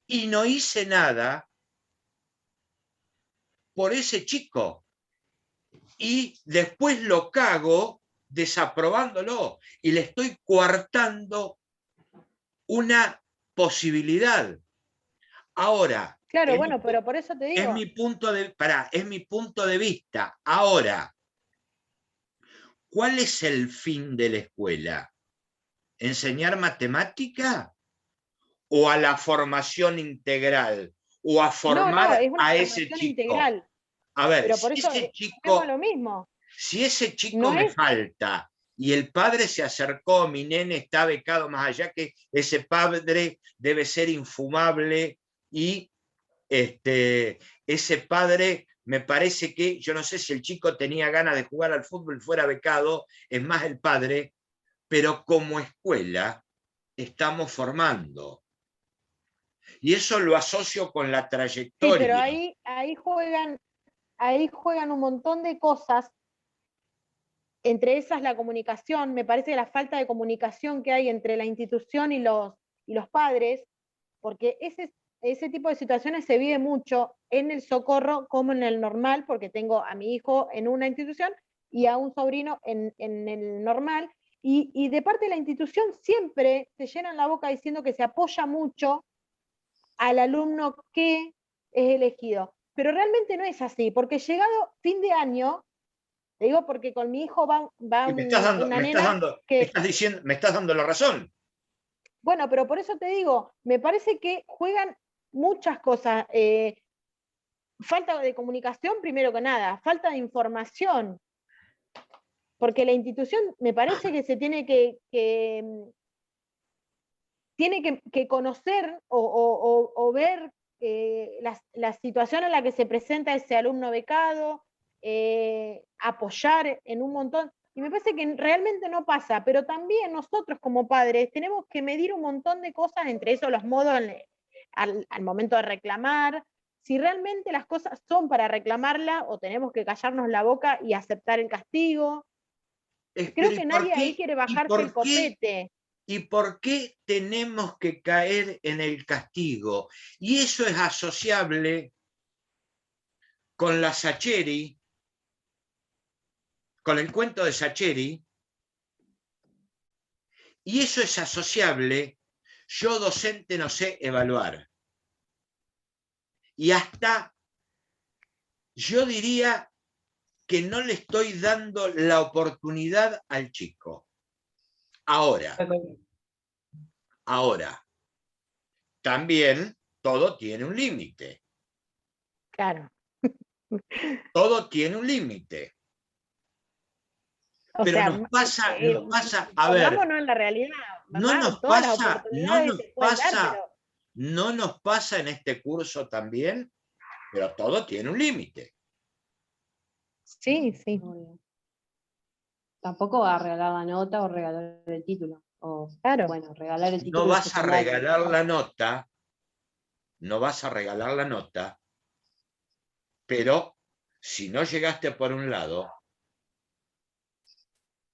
y no hice nada por ese chico. Y después lo cago desaprobándolo, y le estoy coartando una posibilidad. Ahora,
Claro, bueno, pero por eso te digo...
es mi punto de vista. Ahora, ¿cuál es el fin de la escuela? ¿Enseñar matemática? ¿O a la formación integral? ¿O a formar
es una
a ese
formación
chico?
integral.
A ver,
Pero por
si
eso
ese chico,
lo mismo.
si ese chico
No
me
es...
falta y el padre se acercó, mi nene está becado, más allá que ese padre debe ser infumable, y ese padre, me parece que, yo no sé si el chico tenía ganas de jugar al fútbol, fuera becado, es más el padre, pero como escuela estamos formando. Y eso lo asocio con la
Sí,
trayectoria.
pero ahí juegan un montón de cosas, entre esas la comunicación. Me parece que la falta de comunicación que hay entre la institución y los padres, porque ese tipo de situaciones se vive mucho en el socorro como en el normal, porque tengo a mi hijo en una institución y a un sobrino en el normal, y de parte de la institución siempre se llenan la boca diciendo que se apoya mucho al alumno que es elegido. Pero realmente no es así, porque llegado fin de año, te digo porque con mi hijo va
Y me estás
que...
me estás dando la razón.
Bueno, pero por eso te digo, me parece que juegan muchas cosas. Falta de comunicación, primero que nada, falta de información. Porque la institución me parece que se tiene que conocer o ver la situación en la que se presenta ese alumno becado, apoyar en un montón. Y me parece que realmente no pasa, pero también nosotros como padres tenemos que medir un montón de cosas, entre eso los modos al momento de reclamar, si realmente las cosas son para reclamarla o tenemos que callarnos la boca y aceptar el castigo. Creo que nadie ahí quiere bajarse el copete.
¿Y por qué tenemos que caer en el castigo? Y eso es asociable con la Sacheri, con el cuento de Sacheri, y eso es asociable, yo docente no sé evaluar. Y hasta, yo diría que no le estoy dando la oportunidad al chico. Ahora, también todo tiene un límite.
Claro.
Todo tiene un límite. Pero
sea,
nos pasa, a ver,
pongámonos en la realidad.
no nos
todas las
pasa,
oportunidades se pueden dar, pero...
no nos pasa en este curso también, pero todo tiene un límite.
Sí, sí.
Tampoco va a regalar la nota o regalar el título. O,
claro.
Bueno, regalar el título.
No vas a regalar la nota, no vas a regalar la nota, pero si no llegaste por un lado,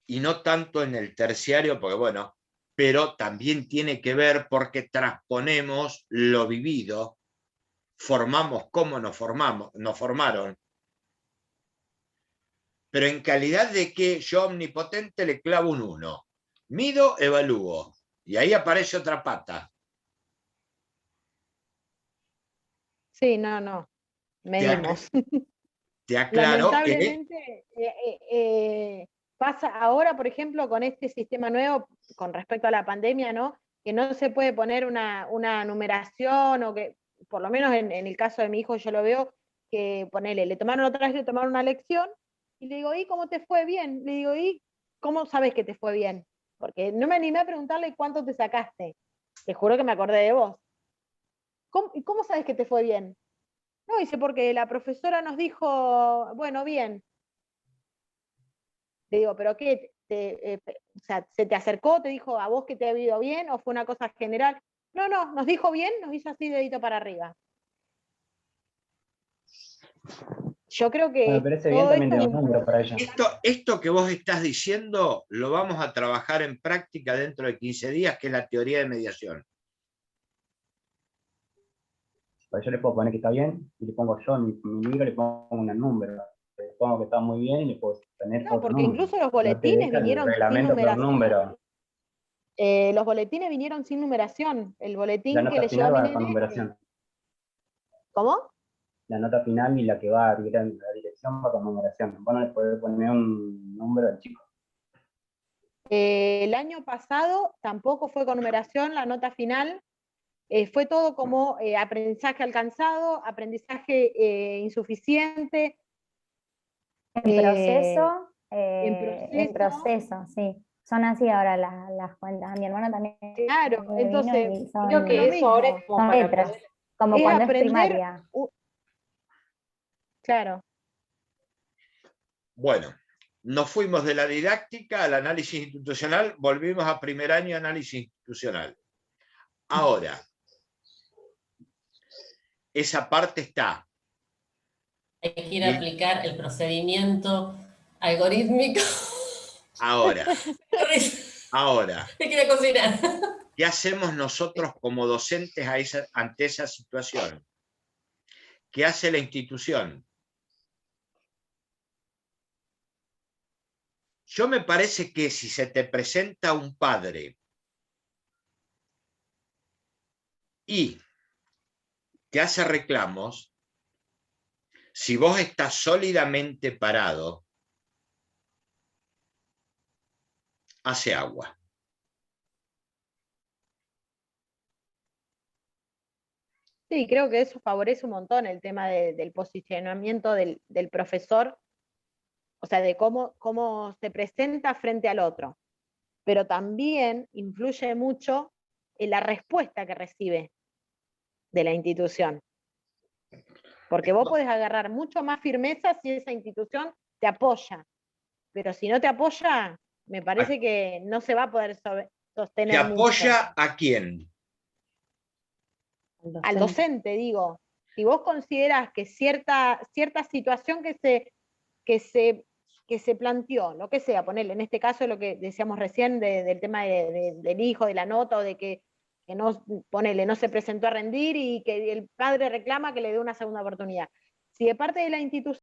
y no tanto en el terciario, porque bueno, pero también tiene que ver porque transponemos lo vivido, formamos como nos formaron. Pero en calidad de que yo omnipotente le clavo un 1. Mido, evalúo. Y ahí aparece otra pata.
Sí, no. Medimos.
Te aclaro
Lamentablemente, pasa ahora, por ejemplo, con este sistema nuevo, con respecto a la pandemia, ¿no? Que no se puede poner una numeración, o que, por lo menos en el caso de mi hijo, yo lo veo, que ponele, le tomaron una lección, y le digo, ¿y cómo te fue bien? Le digo, ¿y cómo sabes que te fue bien? Porque no me animé a preguntarle cuánto te sacaste. Te juro que me acordé de vos. ¿Y cómo sabes que te fue bien? No, dice, porque la profesora nos dijo, bueno, bien. Le digo, ¿pero qué? O sea, ¿se te acercó, te dijo a vos que te ha ido bien o fue una cosa general? No, nos dijo bien, nos hizo así dedito para arriba. Yo creo que
bueno, pero ese bien también tiene un número para ella.
Esto que vos estás diciendo lo vamos a trabajar en práctica dentro de 15 días, que es la teoría de mediación.
Pues yo le puedo poner que está bien y le pongo yo en mi libro, le pongo un número. Le pongo que está muy bien y le puedo tener
no, porque incluso los boletines vinieron sin numeración. Los boletines vinieron sin numeración. El boletín que le llevó a mi
con
nene,
numeración.
¿Cómo?
La nota final y la que va a la dirección va con numeración. Vos no le podés poner un número al chico.
El año pasado tampoco fue con numeración la nota final. Fue todo como aprendizaje alcanzado, aprendizaje insuficiente.
En proceso, sí. Son así ahora las cuentas. Mi hermano también.
Claro, entonces
creo que eso ahora es como para
letras, como cuando es primaria.
Claro.
Bueno, nos fuimos de la didáctica al análisis institucional, volvimos a primer año de análisis institucional. Ahora, esa parte está.
Hay que ir a aplicar el procedimiento algorítmico.
Ahora,
Me quiero cocinar.
¿qué hacemos nosotros como docentes ante esa situación? ¿Qué hace la institución? Yo me parece que si se te presenta un padre y te hace reclamos, si vos estás sólidamente parado, hace agua.
Sí, creo que eso favorece un montón el tema del posicionamiento del profesor, o sea, de cómo se presenta frente al otro. Pero también influye mucho en la respuesta que recibe de la institución. Porque vos podés agarrar mucho más firmeza si esa institución te apoya. Pero si no te apoya, me parece que no se va a poder sostener.
¿Te apoya a quién?
Al docente, digo. Si vos considerás que cierta situación que se planteó, lo que sea, ponerle en este caso lo que decíamos recién del tema del hijo, de la nota, o de que no, ponele, no se presentó a rendir y que el padre reclama que le dé una segunda oportunidad. Si de parte de la institución